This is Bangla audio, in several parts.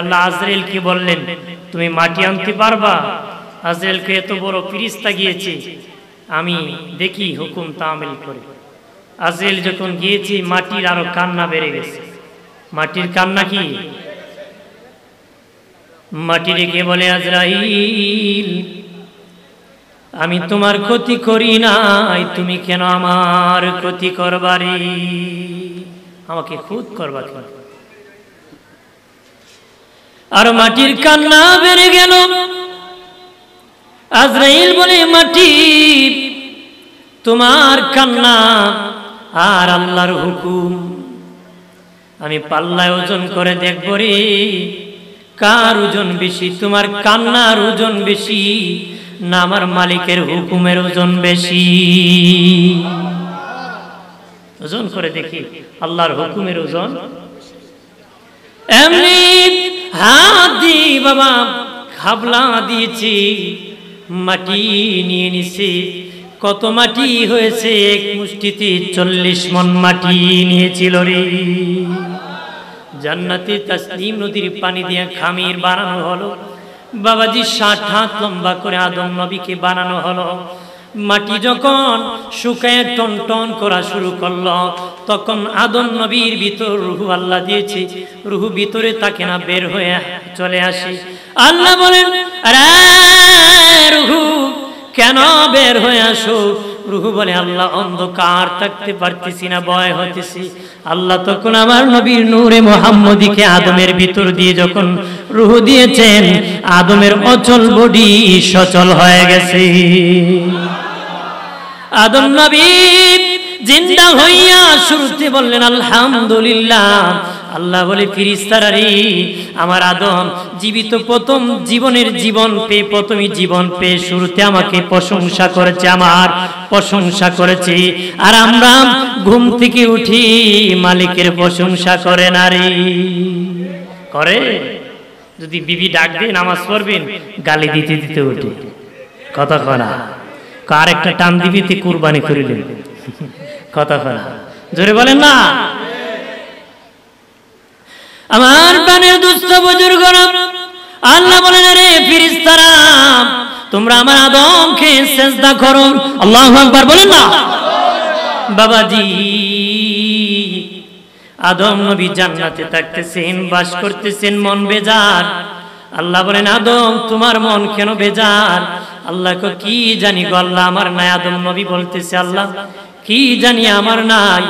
আল্লাহ আজরাইলকে বললেন, তুমি মাটি আনতে পারবা? আজরাইলকে এত বড় ফেরেশতা গিয়েছে, আমি দেখি হুকুম তামিল করে। আজরাইল যখন গিয়েছে, মাটির আরো কান্না বেড়ে গেছে। মাটির কান্না কি? মাটি রেখে বলে, আজরাইল, আমি তোমার ক্ষতি করি নাই, তুমি কেন আমার ক্ষতি করবারে? আমাকে খুদ করবা কেন? আর মাটির কান্না বেড়ে গেল। আজরাইল বলে, মাটি, তোমার কান্না আর আল্লাহর হুকুম, আমি পাল্লায় ওজন করে দেখব রে, কার ওজন বেশি? তোমার কান্নার ওজন বেশি না আমার মালিকের হুকুমের ওজন বেশি? ওজন করে দেখি আল্লাহর হুকুমের ওজন। এমনি হাত দিয়ে বাবা খাবলা দিয়েছি, মাটি নিয়ে নিছে। কত মাটি হয়েছে? এক মুষ্টিতে 40 মণ মাটি নিয়েছিল রে। জান্নাতে তাসনিম নদীর পানি দিয়ে খামির বানানো হলো। বাবাজি 60 হাত লম্বা করে আদম নবীকে বানানো হলো। মাটি যখন শুকায় টন টন করা শুরু করলো, তখন আদম নবীর ভিতর রূহ আল্লাহ দিয়েছে। রূহ ভিতরে তাকে না, বের হয়ে চলে আসে। আল্লাহ বলেন, আরে রূহ, কেন বের হয়ে আসো? রূহ বলে, আল্লাহ, অন্ধকার থাকতে পারতেছি না, ভয় হতেছি। আল্লাহ তখন আমার নবীর নূরে মুহাম্মদীকে আদমের ভিতর দিয়ে যখন রূহ দিয়েছেন, আদমের অচল বডি সচল হয়ে গেছে। আদম নবী জিন্দা হইয়া শুরুতে বললেন আলহামদুলিল্লাহ। আল্লাহ বলে, ফেরেশতারা রে, আমার আদম জীবিত প্রথম জীবনের জীবন পেয়ে, প্রথমে জীবন পেয়ে শুরুতে আমাকে প্রশংসা করেছে, আমার প্রশংসা করেছে। আর আমরা ঘুম থেকে উঠি মালিকের প্রশংসা করে না রে? করে? যদি বিবি ডাক দিয়ে নামাজ পড়বেন, গালি দিতে দিতে উঠে, কথা কনা, কার একটা টান দিবিতে কুরবানি করিলেন, কথা কনা, জোরে বলেন না। আমার প্রাণের দুস্থ বুজুর্গরা, আল্লাহ বলেন, রে ফেরেশতারা, তোমরা আমার আদমকে সিজদা করো। আল্লাহু আকবার বলেন না। বাবাজি, আদম নবী জান্নাতে থাকতেছেন, বাস করতেছেন, মন বেজার। আল্লাহ বলেন, আদম, তোমার মন কেন বেজার? আল্লাহ কো, কি জানি গো আল্লাহ, আমার নাই। আদম নবী বলতেছে, আল্লাহ, কি জানি আমার নাই।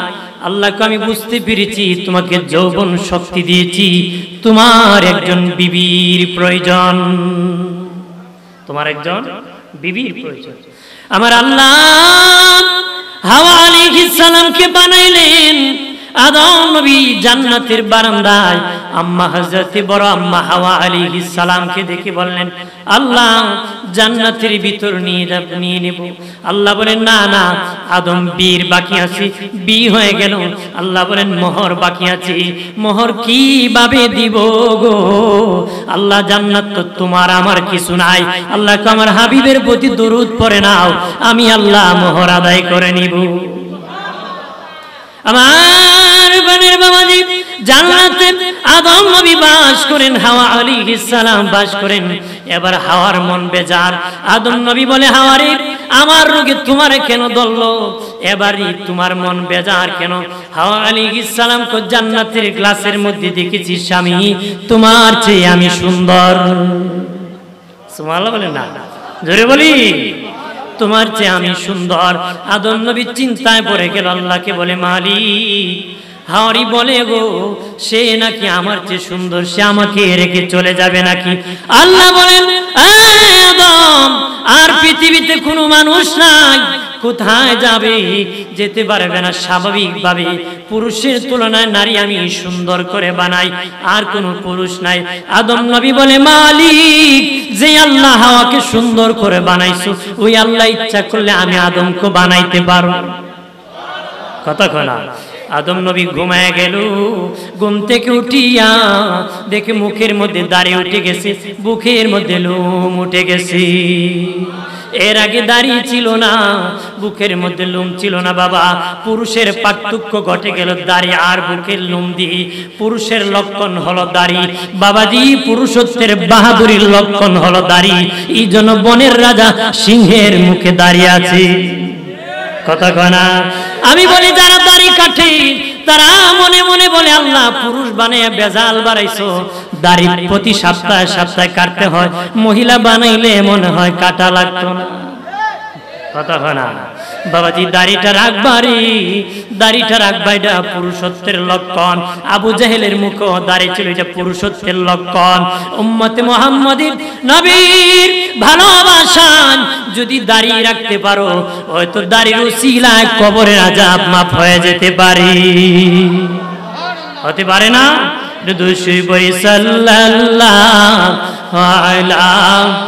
আল্লাহ কো, আমি বুঝতে পেরেছি, তোমাকে যৌবন শক্তি দিয়েছি, তোমার একজন বিবির প্রয়োজন, তোমার একজন বিবির প্রয়োজন। আমার আল্লাহ হাওয়া আলাইহিস সালামকে বানাইলেন। আদম নবী জান্নাতের বারান্দায় আম্মা হযরতে বড় আম্মা হাওয়া আলাইহিস সালামকে দেখে বললেন, আল্লাহ, জান্নাতের ভিতর নিয়ে নেব। আল্লাহ বলেন, না না, আদম বীর বাকি আছে, বি হয়ে গেল। আল্লাহ বলেন, মোহর বাকি আছে, মোহর কিভাবে দিব গো? আল্লাহ, জান্নাত তো তোমার, আমার কিছু নাই। আল্লাহ, আমার হাবিবের প্রতি দরুদ পড়ে নাও, আমি আল্লাহ মোহর আদায় করে নিব। আমার বানের বাবাজি, জান্নাতে আদম নবী বাস করেন, হাওয়া আলাইহিস সালাম বাস করেন। এবার হাওয়ার মন বেজার। আদম নবী বলে, হাওয়া রে, আমার রোগে তোমার কেন ধরলো? এবারই তোমার মন বেজার কেন? হাওয়া আলাইহিস সালাম কো, জান্নাতের গ্লাসের মধ্যে দেখেছি স্বামী, তোমার চেয়ে আমি সুন্দর। সুবহানাল্লাহ বলেন না, জোরে বলি, তোমার চেয়ে আমি সুন্দর। আদম নবী চিন্তায় পড়ে গেল, আল্লাহকে বলে, মালিক, হাওয়ারি বলে গো, সে নাকি আমার চেয়ে সুন্দর, সে আমাকে রেখে চলে যাবে নাকি? আল্লাহ বলেন, আদম, আর পৃথিবীতে কোনো মানুষ নাই, কোথায় যাবে? যেতে পারবে না। স্বাভাবিকভাবে পুরুষের তুলনায় নারী আমি সুন্দর করে বানাই, আর কোনো পুরুষ নাই। আদম নবী বলে, মালিক, যে আল্লাহ হাওয়াকে সুন্দর করে বানাইছো, ওই আল্লাহ ইচ্ছা করলে আমি আদমকে বানাইতে পারো। কথা কনা। আদম নবী ঘুমায় গেল। ঘুম থেকে উঠিয়া দেখে মুখের মধ্যে দাড়ি উঠে গেছে, বুকের মধ্যে লোম উঠে গেছে। এর আগে দাড়ি ছিল না, বুকের মধ্যে লোম ছিল না বাবা। পুরুষের পার্থক্য ঘটে গেল দাড়ি আর বুকের লোম দিয়ে। পুরুষের লক্ষণ হলো দাড়ি বাবাজি, পুরুষত্বের বাহাদুরির লক্ষণ হলো দাড়ি। এই জন্য বনের রাজা সিংহের মুখে দাঁড়িয়ে আছে। কথা কয় না? আমি বলি যারা দাড়ি কাটে তারা মনে মনে বলে আল্লাহ পুরুষ বানাইয়া বেজাল বাড়াইছো, দাড়ি প্রতি সপ্তাহে সপ্তাহে কাটতে হয়, মহিলা বানাইলে মনে হয় কাটা লাগতো না। কথা হয় না বাবাজি? দাড়িটা রাখবারি, দাড়িটা রাখবা, এটা পুরুষত্বের লক্ষণ। আবু জাহেলের মুখও দাড়ি ছিল, এটা পুরুষত্বের লক্ষণ। উম্মতে মুহাম্মাদির নবীর ভালোবাসান যদি দাড়ি রাখতে পারো, হয়তো দাড়ির উসিলায় কবরের আযাব মাফ হয়ে যেতে পারে। হতে পারে না? দুশই বই সাল্লাল্লাহু আলাইহি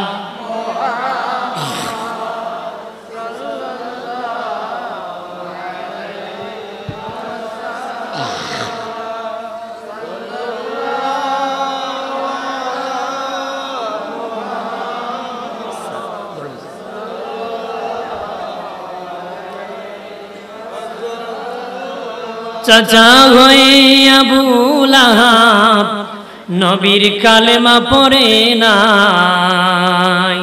চাচা হয়ে আবু লাহাব নবীর কালেমা পড়ে নাই,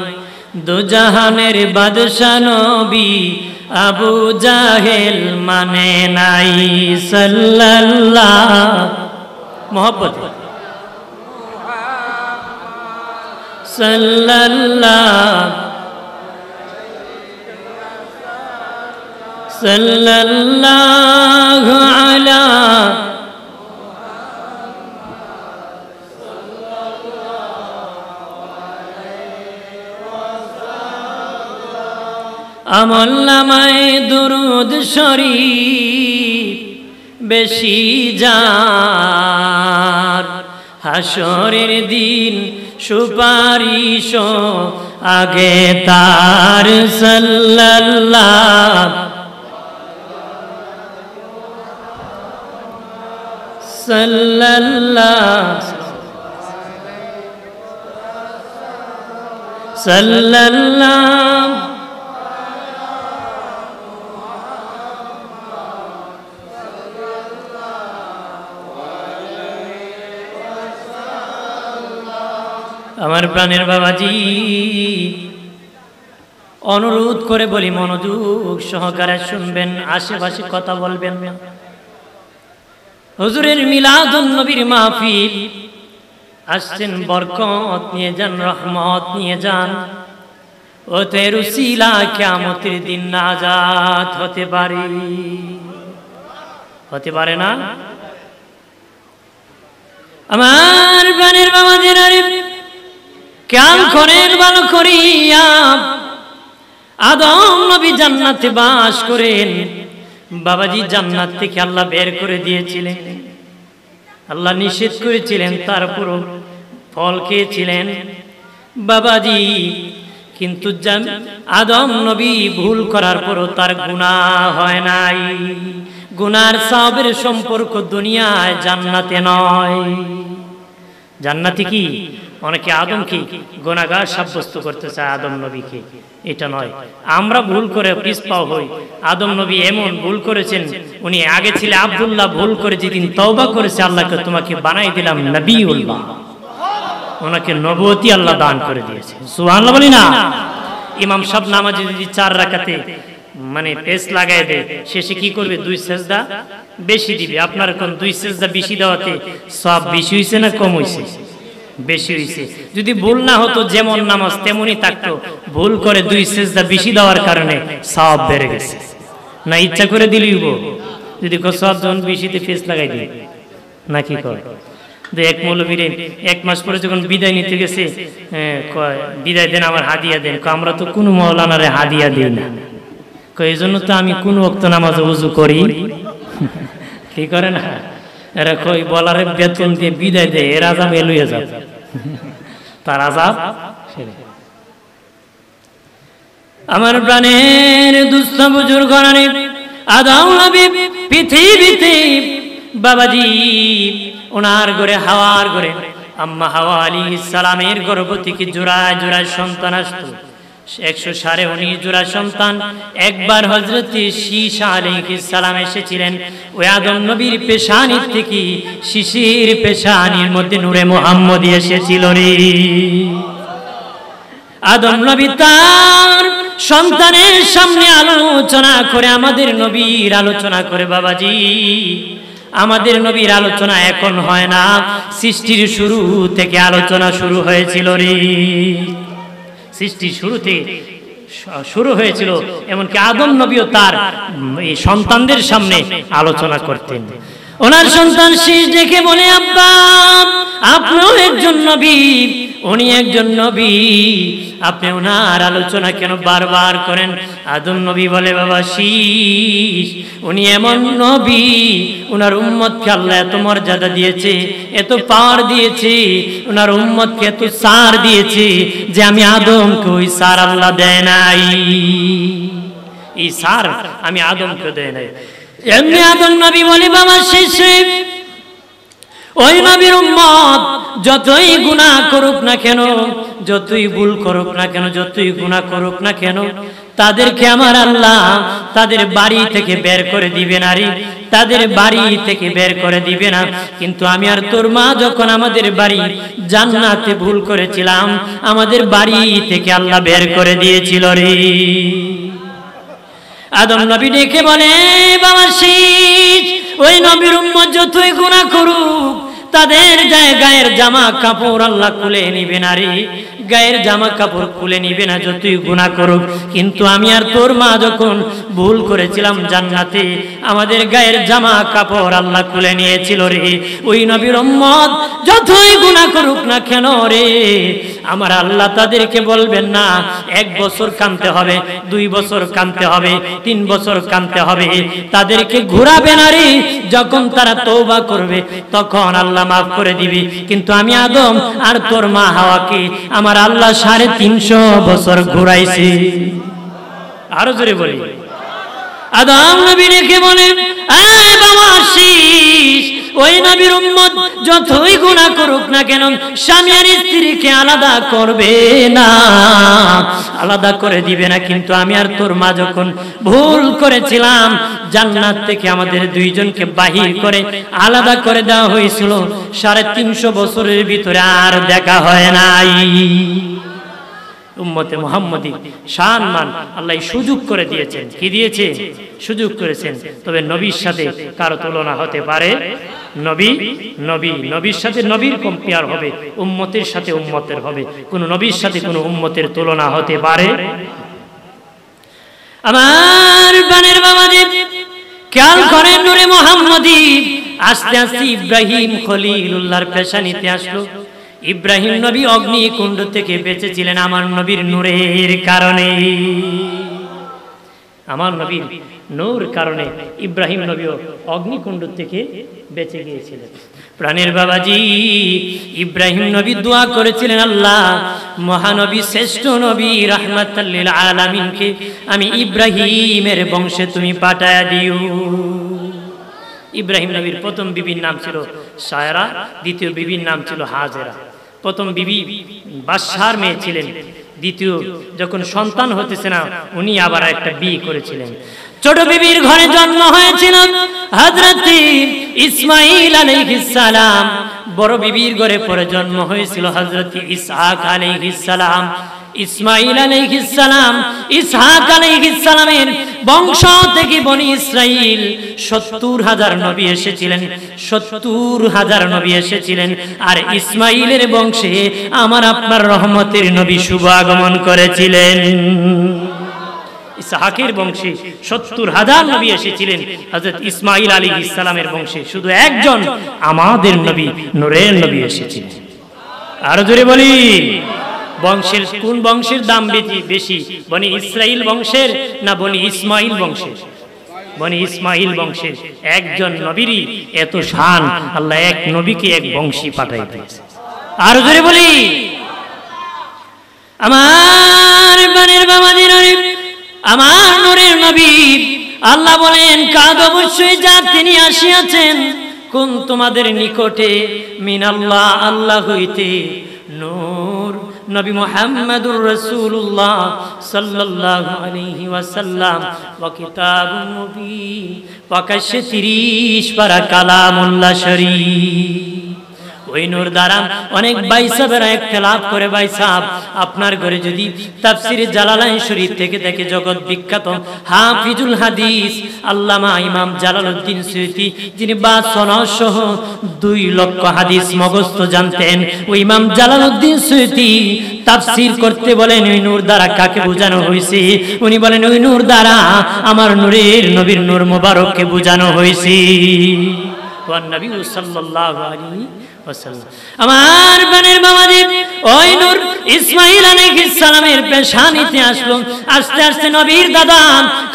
দুজাহানের বাদশা নবী আবু জাহেল মানে নাই। সাল্লাল্লাহু মোহাম্মদ সাল্লাল্লাহু সাল্লাল্লাহু আলা আমল নামায় দুরুদ শরীফ বেশি যার, হাসরের দিন সুপারিশ আগে তার। সাল্লাল্লাহু সাল্লাল্লাহু সাল্লাল্লাহু আমার প্রাণের বাবাজি, অনুরোধ করে বলি মনোযোগ সহকারে শুনবেন, আশেপাশে কথা বলবেন না। হুজুরের মিলাদুন নবীর মাহফিল আসছেন, বরকত নিয়ে যান, রহমত নিয়ে যান। ওতে রুসিলা কিয়ামতের দিন নাজাত হতে পারে। হতে পারে না? আমার প্রাণের বাবাজিরা, খেয়াল করেন ভালো করিয়া, আদম নবী জান্নাতে বাস করেন। বাবাজি জান্নাত থেকে আল্লাহ বের করে দিয়েছিলেন, আল্লাহ নিষেধ করেছিলেন, তারপরও ফল খেয়েছিলেন বাবাজি। কিন্তু আদম নবী ভুল করার পরও তার গুনাহ হয় নাই। গুনার সওয়াবের সম্পর্ক দুনিয়ায়, জান্নাতে নয়। জান্নাতে কি অনেকে আদমকে গুনাহগার সাব্যস্ত করতে চায়, আদম নবীকে। এটা নয়, আমরা ভুল করে পিছপা হই। আদম নবী এমন ভুল করেছেন, উনি আগে ছিল আব্দুল্লাহ, ভুল করে যেদিন তওবা করেছে, আল্লাহকে তোমাকে বানাই দিলাম নবীউল্লাহ, ওনাকে নবুয়তি আল্লাহ দান করে দিয়েছে। সুবহানাল্লাহ বলি না? ইমাম সাহেব নামাজে যদি 4 রাকাতে মানে পেস লাগায় দেয়, শেষে কি করবে? 2 সেজদা বেশি দিবে। আপনার কোন 2 সেজদা বেশি দেওয়াতে সব বেশি হইছে না কম হইছে? বেশি হইছে। যদি ভুল না হতো, যেমন নামাজ তেমনই থাকতো, ভুল করে 2 সেজদা বেশি দেওয়ার কারণে সওয়াব বেড়ে গেছে। না ইচ্ছা করে দিলিব, যদি সব জন বেশিতে ফেস লাগাই দিই নাকি কয়? এক মৌলবীরে 1 মাস পরে যখন বিদায় নিতে গেছে, বিদায় দেন, আমার হাদিয়া দেন। আমরা তো কোনো মাওলানারে হাদিয়া দিই না। এই জন্য তো আমি কোন ওয়াক্ত নামাজে ওযু করি। কি করে না এরা? কই বলারে বেতন দিয়ে বিদায় দেয়, এর আযাব এলুয়ে যাবে, তার আযাব। আমার প্রাণের দুস্থ বুজুর্গণে, আদম নবী পৃথিবীতে বাবাজি ওনার ঘরে, হাওয়ার ঘরে, আম্মা হাওয়া আলাইহিস সালামের গর্ভ থেকে জোড়ায় জোড়ায় সন্তান আসতো। 119 জোড়া সন্তান। একবার হযরত শীশ আলাইহিস সালাম এসেছিলেন, ওই আদম নবীর পেশানি থেকে শিশির পেশানির মধ্যে নূরে মুহাম্মদী এসেছিল রে। আদম নবী তার সন্তানের সামনে আলোচনা করে, আমাদের নবীর আলোচনা করে। বাবাজি, আমাদের নবীর আলোচনা এখন হয় না, সৃষ্টির শুরু থেকে আলোচনা শুরু হয়েছিল রে। সৃষ্টির শুরু থেকে শুরু হয়েছিল, এমনকি আদম নবীও তার এই সন্তানদের সামনে আলোচনা করতেন। ওনার সন্তান শীষ দেখে বলে, আব্বা আপনিও একজন নবী, উনি একজন নবী, আপনি ওনার আলোচনা কেন বারবার করেন? আদম নবী বলে, বাবা শীষ উনি এমন নবী, ওনার উম্মতকে আল্লাহ এত মর্যাদা দিয়েছে, এত পাওয়ার দিয়েছে, ওনার উম্মতকে এত সার দিয়েছে যে আমি আদমকে ওই সার আল্লাহ দেয় নাই, এই সার আমি আদমকে দেয় নাই। এমনি আদম নবী বলে, বাবা শীষ ওই নবীর উম্মত যতই গুনাহ করুক না কেন, যতই ভুল করুক না কেন, যতই গুনাহ করুক না কেন, তাদেরকে আমার আল্লাহ তাদের বাড়ি থেকে বের করে দিবে না রে, তাদের বাড়ি থেকে বের করে দিবে না। কিন্তু আমি আর তোর মা যখন আমাদের বাড়ি জান্নাতে ভুল করেছিলাম, আমাদের বাড়ি থেকে আল্লাহ বের করে দিয়েছিল রে। আদম নবী ডেকে বলে, বাবা শীষ ওই নবীর উম্মত যতই গুনাহ করুক, তাদের গায়ের জামা কাপড় আল্লাহ খুলে নিবে না রে, গায়ের জামা কাপড় খুলে নিবে না যতই গুনাহ করুক। কিন্তু আমি আর তোর মা যখন ভুল করেছিলাম জান্নাতে, আমাদের গায়ের জামা কাপড় আল্লাহ খুলে নিয়েছিল রে। ওই নবীর উম্মত যতই গুনাহ করুক না কেন রে, আমার আল্লাহ তাদেরকে বলবেন না 1 বছর কাঁদতে হবে, 2 বছর কাঁদতে হবে, 3 বছর কাঁদতে হবে, তাদেরকে ঘুরাবে না রে। যখন তারা তওবা করবে তখন আল্লাহ মাফ করে দিবে। কিন্তু আমি আদম আর তোর মা হাওয়াকে আমার আল্লাহ 350 বছর ঘুরাইছে। আরো জোরে বলি, আদম নবী রেখে বলেন, এই বাবা শীষ ওই নবীর উম্মত যতই গুনাহ করুক না কেন, স্বামী আর স্ত্রীকে আলাদা করবে না, আলাদা করে দিবে না। কিন্তু আমি আর তোর মা যখন ভুল করেছিলাম, জান্নাত থেকে আমাদের দুইজনকে বাহির করে আলাদা করে দেওয়া হয়েছিল, 350 বছরের ভিতরে আর দেখা হয় নাই। উম্মতে মুহাম্মদী সম্মান আল্লাহ সুযোগ করে দিয়েছেন। কি দিয়েছে? সুযোগ করেছেন। তবে নবীর সাথে কারো তুলনা হতে পারে? নবীর সাথে নবীর কম্পেয়ার হবে, উম্মতের সাথে উম্মতের হবে, কোন নবীর সাথে কোন উম্মতের তুলনা হতে পারে? আমার বানের বাবাদের খেয়াল করেন, নূরে মুহাম্মদী আস্তে আস্তে ইব্রাহিম খলিলুল্লাহর পেশানিতে আসলো। ইব্রাহিম নবী অগ্নিকুণ্ড থেকে বেঁচেছিলেন আমার নবীর নূরের কারণে। আমার নবীর নূর কারণে ইব্রাহিম নবীও অগ্নিকুণ্ড থেকে বেঁচে গিয়েছিলেন। প্রাণের বাবাজি, ইব্রাহিম নবী দোয়া করেছিলেন, আল্লাহ মহানবী শ্রেষ্ঠ নবী রাহমাতাল লিল আলামিনকে আমি ইব্রাহিমের বংশে তুমি পাঠায়া দিও। ইব্রাহিম নবীর প্রথম বিবির নাম ছিল সায়রা, দ্বিতীয় বিবির নাম ছিল হাজেরা। প্রথম বিবি বাদশার মেয়ে ছিলেন, দ্বিতীয় যখন সন্তান হতেছে না, উনি আবার একটা বিয়ে করেছিলেন। ছোট বিবির ঘরে জন্ম হয়েছিল হযরত ইসমাঈল আলাইহিস সালাম। বড় বিবির ঘরে পরে জন্ম হয়েছিল হযরত ইসহাক আলাইহিস সালাম। ইসমাঈল আলাইহিস সালাম, ইসহাক আলাইহিস সালামের বংশ থেকে বনি ইসরাইল 70,000 নবী এসেছিলেন, 70,000 নবী এসেছিলেন। আর ইসমাঈলের বংশে আমার আপনার রহমতের নবী শুভ আগমন করেছিলেন। ইসহাকের বংশে 70,000 নবী এসেছিলেন, হযরত ইসমাঈল আলাইহিস সালামের বংশে শুধু একজন আমাদের নবী নূরের নবী এসেছিলেন। আর জোরে বলি, বংশের কোন বংশের দাম বেশি, বনি ইসরাইল বংশের না বনি ইসমাঈল বংশের? বনি ইসমাঈল বংশের একজন নবীরই এত শান, আল্লাহ এক নবীকে এক বংশী পাঠাই দিয়েছে। আর জোরে বলি, আমার বানের বাবাদের আমার নূরের নবী আল্লাহ বলেন, কাদ অবশ্যই যা তিনি আসিয়াছেন কোন তোমাদের নিকটে মিনাল্লাহ আল্লাহ হইতে নূর নবী মুহাম্মদুর রাসূলুল্লাহ সাল্লাল্লাহু আলাইহি ওয়াসাল্লাম ওয়া কিতাবুম মুবিন প্রকাশ্যে 30 পারা কালামুল্লাহ শরীফ। ওই নূর দ্বারা অনেক ভাই সাহেবেরা ইখতিলাফ করে, ভাই সাহেব আপনার ঘরে যদি তাফসীরে জালালাইন শরীফ থেকে দেখে জগৎ বিখ্যাত হাফিজুল হাদিস আল্লামা ইমাম জালালউদ্দিন সুয়ুতী, যিনি 52 সহ 2 লক্ষ হাদিস মুখস্থ জানতেন, ওই ইমাম জালালউদ্দিন সুয়ুতী তাফসীর করতে বলেন ওই নূর দ্বারা কাকে বোঝানো হয়েছে? উনি বলেন ওই নূর দ্বারা আমার নূরের নবীর নূর মোবারককে বোঝানো হয়েছে। ওয়া নবী সাল্লাল্লাহু আলাইহি ওয়াসাল্লাম। আমার বানের বাবাজি, ওই নূর ইসমাঈল আলাইহিস সালামের পেশানিতে আসলো, আস্তে আস্তে নবীর দাদা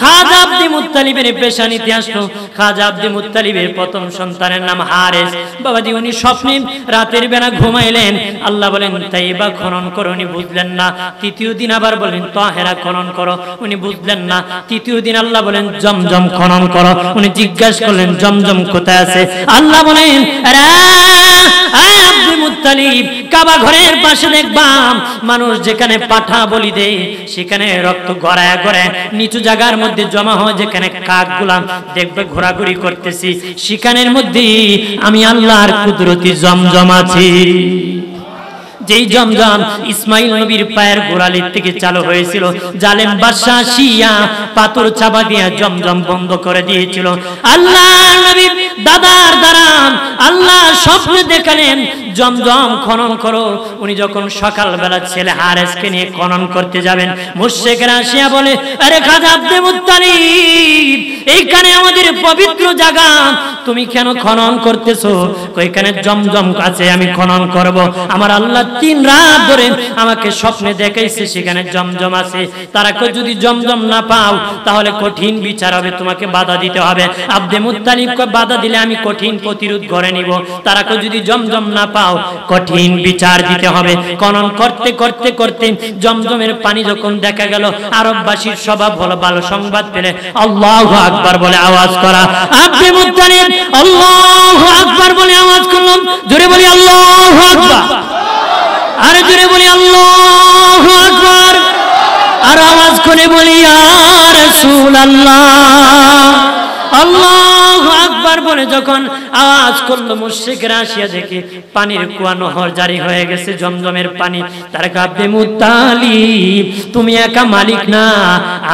খাজা আব্দুল মুত্তালিবের পেশানিতে আসলো। খাজা আব্দুল মুত্তালিবের প্রথম সন্তানের নাম হারেস। বাবাজি উনি স্বপ্নে রাতের বেলা ঘুমাইলেন, আল্লাহ বলেন তাইবা খনন করো, উনি বুঝলেন না। তৃতীয় দিন আবার বলেন তাহেরা খনন করো, উনি বুঝলেন না। তৃতীয় দিন আল্লাহ বলেন জমজম খনন করো, উনি জিজ্ঞাসা করলেন জমজম কোথায় আছে? আল্লাহ বলেন আব্দুল মুত্তালিব কাবা ঘরের পাশে দেখবাম মানুষ যেখানে পাঠা বলি দেয় সেখানে রক্ত গড়ায় গড়ায় নিচু জায়গার মধ্যে জমা হয়, যেখানে কাক গুলাম দেখবে ঘোরাঘুরি করতেছি, সেখানের মধ্যে আমি আল্লাহর কুদরতি জমজম আছি। যেই জমজম ইসমাইল নবীর পায়ের গোড়ালির থেকে চালু হয়েছিল, জালেম বাদশা শিয়া পাথর চাপা দিয়ে জমজম বন্ধ করে দিয়েছিল। আল্লাহর নবী দাদার দ্বারা আল্লাহ স্বপ্নে দেখালেন জমজম খনন করো। উনি যখন সকালবেলা ছেলে হারেসকে নিয়ে খনন করতে যাবেন, মুশরিকরা আসিয়া বলে আরে খাজা আব্দুল মুত্তালিব এইখানে আমাদের পবিত্র জায়গা, তুমি কেন খনন করতেছো? ওইখানে জমজম আছে, আমি খনন করব। আমার আল্লাহ 3 রাত ধরে আমাকে স্বপ্নে দেখাইছে সেখানে জমজম আছে। তারা কই যদি জমজম না পাও তাহলে কঠিন বিচার হবে, তোমাকে বাধা দিতে হবে। আব্দুল মুত্তালিবকে বাধা দিলে আমি কঠিন প্রতিরোধ করে নিব। তারা কই যদি জমজম না পাও কঠিন বিচার দিতে হবে। খনন করতে করতে করতে জমজমের পানি যখন দেখা গেল, আরববাসীর স্বভাব হলো ভালো সংবাদ পেলে আল্লাহু আকবার বলে আওয়াজ করা। আব্দুল মুত্তালিব আল্লাহু আকবার বলে আওয়াজ করলাম, জোরে বলি আল্লাহু আকবার, আরে জোরে বলি আল্লাহু আকবার, আর আওয়াজ করে বলি ইয়া রাসূলুল্লাহ। আল্লাহু আকবার বলে যখন আওয়াজ করলো, মুশরিকরা আসিয়া দেখে পানির কুয়া নহর জারি হয়ে গেছে, জমজমের পানি। তার আব্দুল মুত্তালিব তুমি একা মালিক না,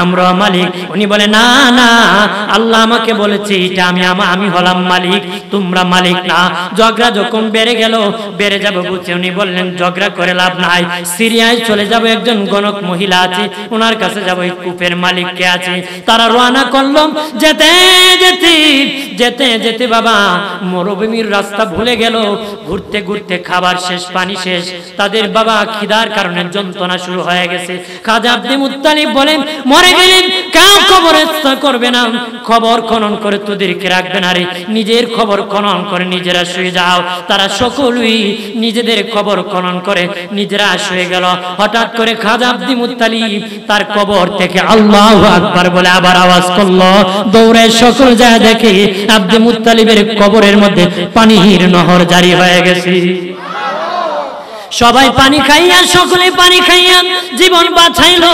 আমরা মালিক। উনি বলে না না, আল্লাহ আমাকে বলেছে এটা আমি হলাম মালিক, তোমরা মালিক না। ঝগড়া যখন বেড়ে গেল, বেড়ে যাবে বুঝে উনি বললেন ঝগড়া করে লাভ নাই, সিরিয়ায় চলে যাব, একজন গণক মহিলা আছে ওনার কাছে যাব, এই কূপের মালিক কে আছে। তারা রওনা করলো, যেতে যেতে যেতে যেতে বাবা মরুভূমির রাস্তা ভুলে গেল। ঘুরতে ঘুরতে খাবার শেষ, পানি শেষ, তাদের বাবা খিদার কারণে যন্ত্রণা শুরু হয়ে গেছে। খাজা আব্দুল মুত্তালিব বলেন মরে গেলেন কেউ কবরস্থ করবে না, খবর খনন করে তোদেরকে রাখবে না রে, নিজের খবর খনন করে নিজেরা শুয়ে যাও। তারা সকলেই নিজেদের খবর খনন করে নিজেরা শুয়ে গেল। হঠাৎ করে খাজা আব্দুল মুত্তালিব তার কবর থেকে আল্লাহু আকবার বলে আবার আওয়াজ করলো, দৌড়ে সকল যায় দেখে আব্দুল মুত্তালিবের কবরের মধ্যে পানির নহর জারি হয়ে গেছে। সবাই পানি খাইয়া, সকলে পানি খাইয়া জীবন বাঁচাইলো।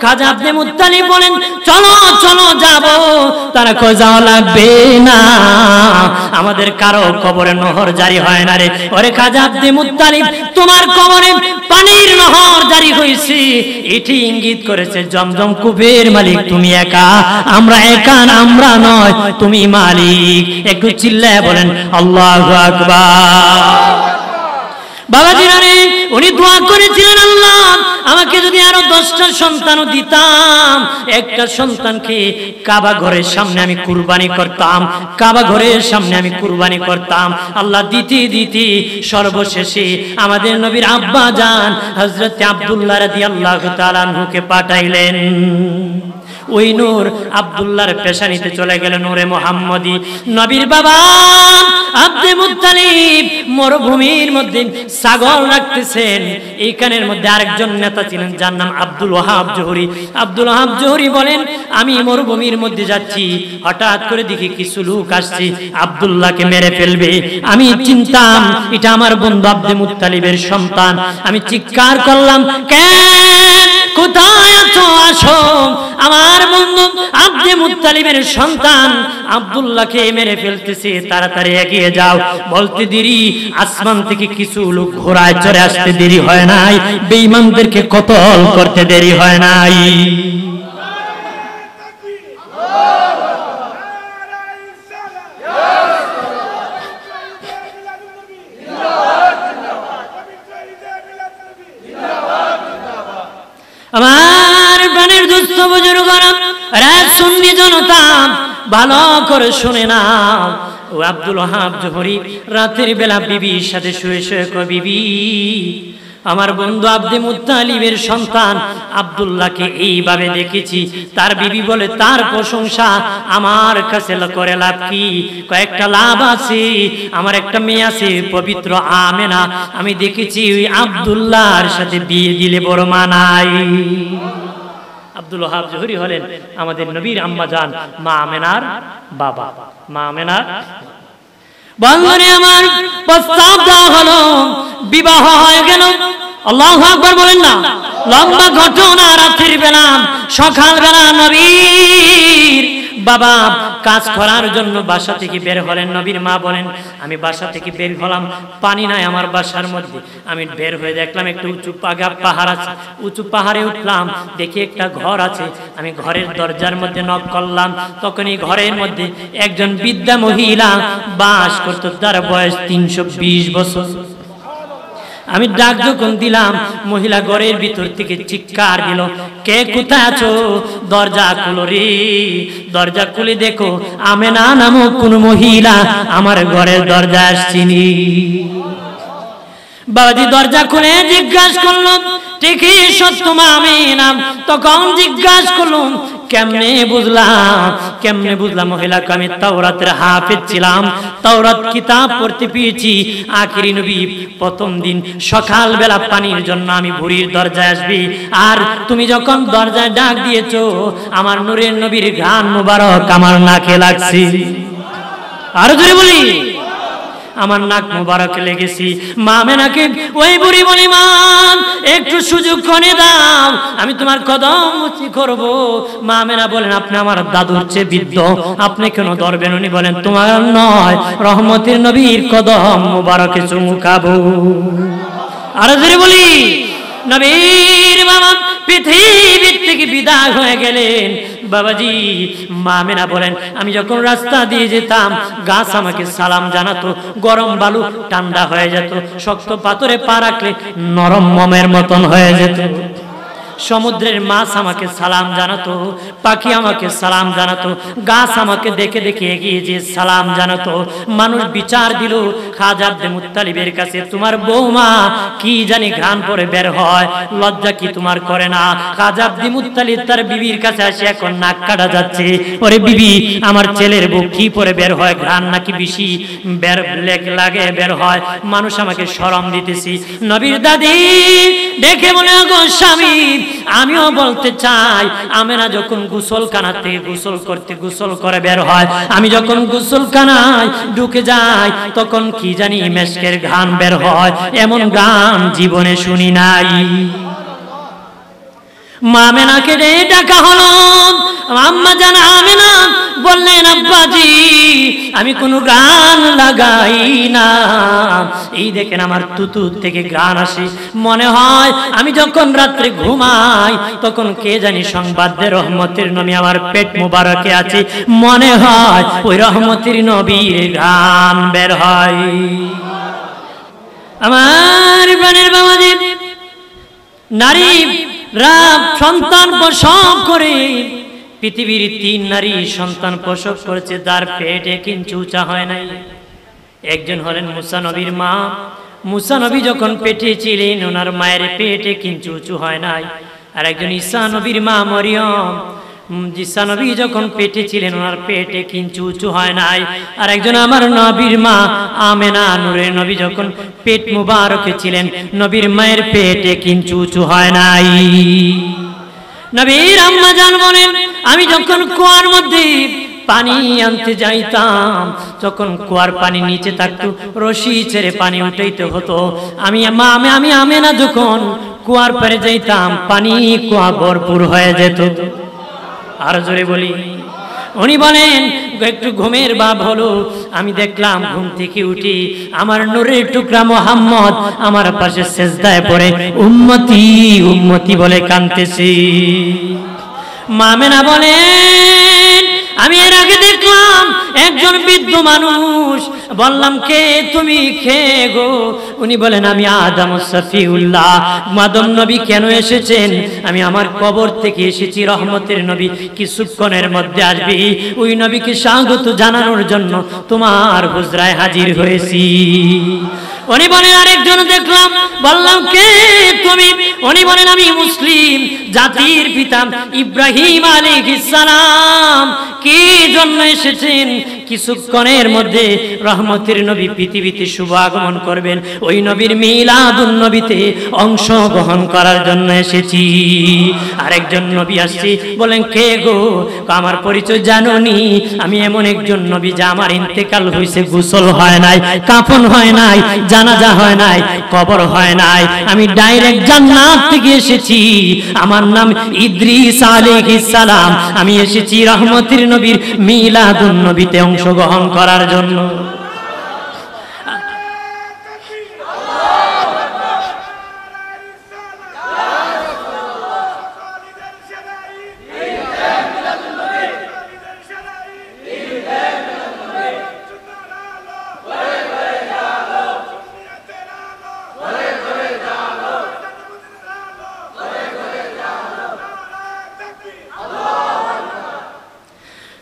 খাজা আব্দুল মুত্তালিব বলেন চলো চলো যাব। তারা কই যাওয়া লাগবে না, আমাদের কারো কবরে নহর জারি হয় না রে। ওরে খাজা আব্দুল মুত্তালিব তোমার কবরে পানির নহর জারি হয়েছে, এটি ইঙ্গিত করেছে জমজম কূপের মালিক তুমি একা, আমরা একা না, আমরা নয়, তুমি মালিক। একটু চিল্লায় বলেন আল্লাহু আকবার। বাবাজিরা রে, উনি দোয়া করেছিলেন আল্লাহ আমাকে যদি আরো 10টা সন্তানও দিতাম, একটা সন্তানকে কাবা ঘরের সামনে আমি কুরবানি করতাম, কাবা ঘরের সামনে আমি কুরবানি করতাম। আল্লাহ দিতে দিতে সর্বশেষে আমাদের নবীর আব্বা জান হযরত আব্দুল্লাহ রাদিয়াল্লাহু তাআলা আনহুকে পাঠাইলেন। ওই নূর আব্দুল্লাহর পেশানিতে চলে গেল নূরে মুহাম্মদী। নবীর বাবা আব্দে মুত্তালিব মরুভূমির মধ্যে ছাগল রাখতেছেন। এইখানের মধ্যে আরেকজন নেতা ছিলেন যার নাম আব্দুল ওয়াহাব জোহরি। আব্দুল ওয়াহাব জোহরি বলেন, আমি মরুভূমির মধ্যে যাচ্ছি, হঠাৎ করে দেখি কিছু লোক আসছে, আব্দুল্লাহকে মেরে ফেলবে। আমি চিন্তাম এটা আমার বন্ধু আব্দে মুত্তালিবের সন্তান। আমি চিৎকার করলাম, কে কোথায় আছো, আসো, আমার বন্ধু আব্দে মুত্তালিবের সন্তান আব্দুল্লাহকে মেরে ফেলতেছে, তাড়াতাড়ি এগিয়ে যাও। বলতে দেরি, আসমান থেকে কিছু লোক ঘোড়ায় চড়ে আসতে দেরি হয় নাই, বেঈমানদেরকে কতল করতে দেরি হয় নাই। আমার প্রাণের দুস্থ বুজুর্গরা, সুন্নি জনতা, ভালো করে শুনে না। ও আব্দুল ওয়াহাব জোহরি রাতের বেলা বিবির সাথে শুয়ে শুয়ে কয়, বিবি, আমার বন্ধু আব্দে মুত্তালিবের সন্তান আব্দুল্লাহকে এইভাবে দেখেছি। তার বিবি বলে, তার প্রশংসা আমার কাছে করে লাভ কি? কয়েকটা লাভ আছে, আমার একটা মেয়ে আছে পবিত্র আমেনা, আমি দেখেছি ওই আব্দুল্লাহর সাথে বিয়ে দিলে বড় মানাই। আব্দুল ওয়াহাব জোহরি হলেন আমাদের নবীর আম্মা জান মা আমেনার বাবা। মা আমেনার বন্ধুরে আমার প্রস্তাব দেওয়া হলো, বিবাহ হয়ে গেল। আল্লাহু আকবার বলেন না। লম্বা ঘটনা, রাতের বেলা, সকাল বেলা নবীর বাবা কাজ করার জন্য বাসা থেকে বের হলেন। নবীর মা বলেন, আমি বাসা থেকে বের হলাম, পানি নাই আমার বাসার মধ্যে। আমি বের হয়ে দেখলাম একটা উঁচু পাহাড় আছে, উঁচু পাহাড়ে উঠলাম, দেখি একটা ঘর আছে। আমি ঘরের দরজার মধ্যে নক করলাম, তখন এই ঘরের মধ্যে একজন বৃদ্ধা মহিলা বাস করত, তার বয়স 320 বছর। আমি ডাক যখন দিলাম, মহিলা ঘরের ভিতর থেকে চিৎকার দিল, কে কোথায় আছো, দরজা খুলো রে। দরজা খুলে দেখো আমেনা নামক কোন মহিলা আমার ঘরের দরজা আসছিনি। বাবাজি দরজা খুলে জিজ্ঞাসা করলাম, ঠিকই সত্য মা আমেনা। তখন জিজ্ঞাসা করলাম, কেমনে বুঝলাম? মহিলাকে আমি তাওরাতের হাফেজ ছিলাম, তাওরাত কিতাব পড়তে পেয়েছি। আখিরি নবী প্রথম দিন সকাল বেলা পানির জন্য আমি ভুরির দরজায় আসবি, আর তুমি যখন দরজায় ডাক দিয়েছো, আমার নূরের নবীর ঘ্রাণ মুবারক আমার নাকে লাগছে। আরো জোরে বলি, আমার নাক মুবারক লেগেছি। মা আমেনাকে ওই বুড়ি বলি, মা একটু সুযোগ করে দাও, আমি তোমার কদম মুচি করব। মা আমেনা বলেন, আপনি আমার দাদুর চেয়ে বৃদ্ধ, আপনি কেন ধরবেন? উনি বলেন, তোমার নয়, রহমতের নবীর কদম মুবারকে চুমু খাবো। আরো জোরে বলি, নবীর বাবা পৃথিবীর থেকে বিদায় হয়ে গেলেন। বাবাজি মা আমেনা বলেন, আমি যখন রাস্তা দিয়ে যেতাম, গাছ আমাকে সালাম জানাতো, গরম বালু ঠান্ডা হয়ে যেত, শক্ত পাথরে পা রাখলে নরম মোমের মতন হয়ে যেত। সমুদ্রের মাছ আমাকে সালাম জানাতো, পাখি আমাকে সালাম জানাতো, গাছ আমাকে দেখে দেখে এগিয়ে যে সালাম জানাতো। মানুষ বিচার দিল খাজা আব্দে মুত্তালিবের কাছে, তোমার বৌমা কি জানি ঘ্রাণ পরে বের হয়, লজ্জা কি তোমার করে না? খাজা আব্দে মুত্তালিব তার বিবির কাছে আসে, এখন নাক কাটা যাচ্ছে, ওরে বিবি, আমার ছেলের বউ কি পরে বের হয়, ঘ্রাণ নাকি বেশি বের লাগে বের হয়, মানুষ আমাকে শরম দিতেছি। নবীর দাদি দেখে বলে, গো স্বামী, আমিও বলতে চাই, আমেনা যখন গোসলখানাতে গোসল করে বের হয়, আমি যখন গোসলখানায় ঢুকে যাই, তখন কি জানি মেশকের ঘ্রাণ বের হয়, এমন গান জীবনে শুনি নাই। মা আমেনাকে ডাকা হলো, আম্মা জান আমেনা বললেন, আব্বাজি আমি কোনো গান লাগাই না, এই দেখেন আমার তুতুর থেকে গান আসে, মনে হয় আমি যখন রাত্রে ঘুমাই তখন কে জানি সংবাদ দে রহমতের নবী আমার পেট মোবারকে আছে, মনে হয় ওই রহমতের নবীর গান বের হয়। আমার প্রাণের বাবাজি, নারী রাত সন্তান প্রসব করে, পৃথিবীর 3 নারী সন্তান প্রসব করেছে, তার পেটে কিঞ্চু উঁচা হয় নাই। একজন হলেন মুসা নবীর মা। মুসা নবী যখন পেটে ছিলেন, ওনার মায়ের পেটে কিঞ্চু উঁচু হয় নাই। আর একজন ঈসা নবীর মা মরিয়ম, ঈসা নবী যখন পেটে ছিলেন ওনার পেটে কিঞ্চু উঁচু হয় নাই। আর একজন আমার নবীর মা আমেনা নূরের নবী যখন পেট মুবারকে ছিলেন নবীর মায়ের পেটে কিঞ্চু উঁচু হয় নাই। নবীর আম্মা জান বলেন আমি যখন কুয়ার মধ্যে পানি আনতে যাইতাম যখন কুয়ার পানি নিচে থাকতো রশি ছেড়ে পানি উঠাইতে হতো। আমি আমেনা যখন কুয়ার পারে যাইতাম পানি কুয়া ভরপুর হয়ে যেত। আর জোরে বলি। উনি বলেন একটু ঘুমের ভাব হলো, আমি দেখলাম ঘুম থেকে উঠি আমার নূরের টুকরা মুহাম্মদ আমার পাশে সেজদায় পড়ে উম্মতি উম্মতি বলে কাঁদতেছি। মা আমেনা বলেন আমি এর আগে দেখলাম একজন বৃদ্ধ মানুষ, বললাম কে তুমি, কে গো? উনি বলেন আমি আদম সফিউল্লাহ, মাদম নবী কেন এসেছেন? আমি আমার কবর থেকে এসেছি, রহমতের নবী কিছুক্ষণের মধ্যে আসবে, ওই নবীকে স্বাগত জানানোর জন্য তোমার হুজরায় হাজির হয়েছি। উনি বলেন আরেকজন দেখলাম, বললাম কে তুমি? উনি বলেন আমি মুসলিম জাতির পিতা ইব্রাহিম আলাইহিস সালাম কি জন্য এসেছেন? কিছুক্ষণের মধ্যে রহমতের নবী পৃথিবীতে শুভ আগমন করবেন, ওই নবীর মিলাদুন নবীতে অংশগ্রহণ করার জন্য এসেছি। আরেকজন নবী আসছে, বলেন কে গো? আমার পরিচয় জানোনি? আমি এমন একজন নবী যা আমার ইন্তেকাল হয়েছে, গোসল হয় নাই, কাফন হয় নাই, জানাজা হয় নাই, কবর হয় নাই, আমি ডাইরেক্ট জান্নাত থেকে এসেছি। আমার নাম ইদ্রিস আলাইহিস সালাম, আমি এসেছি রহমতের নবীর মিলাদুন নবীতে অংশগ্রহণ করার জন্য।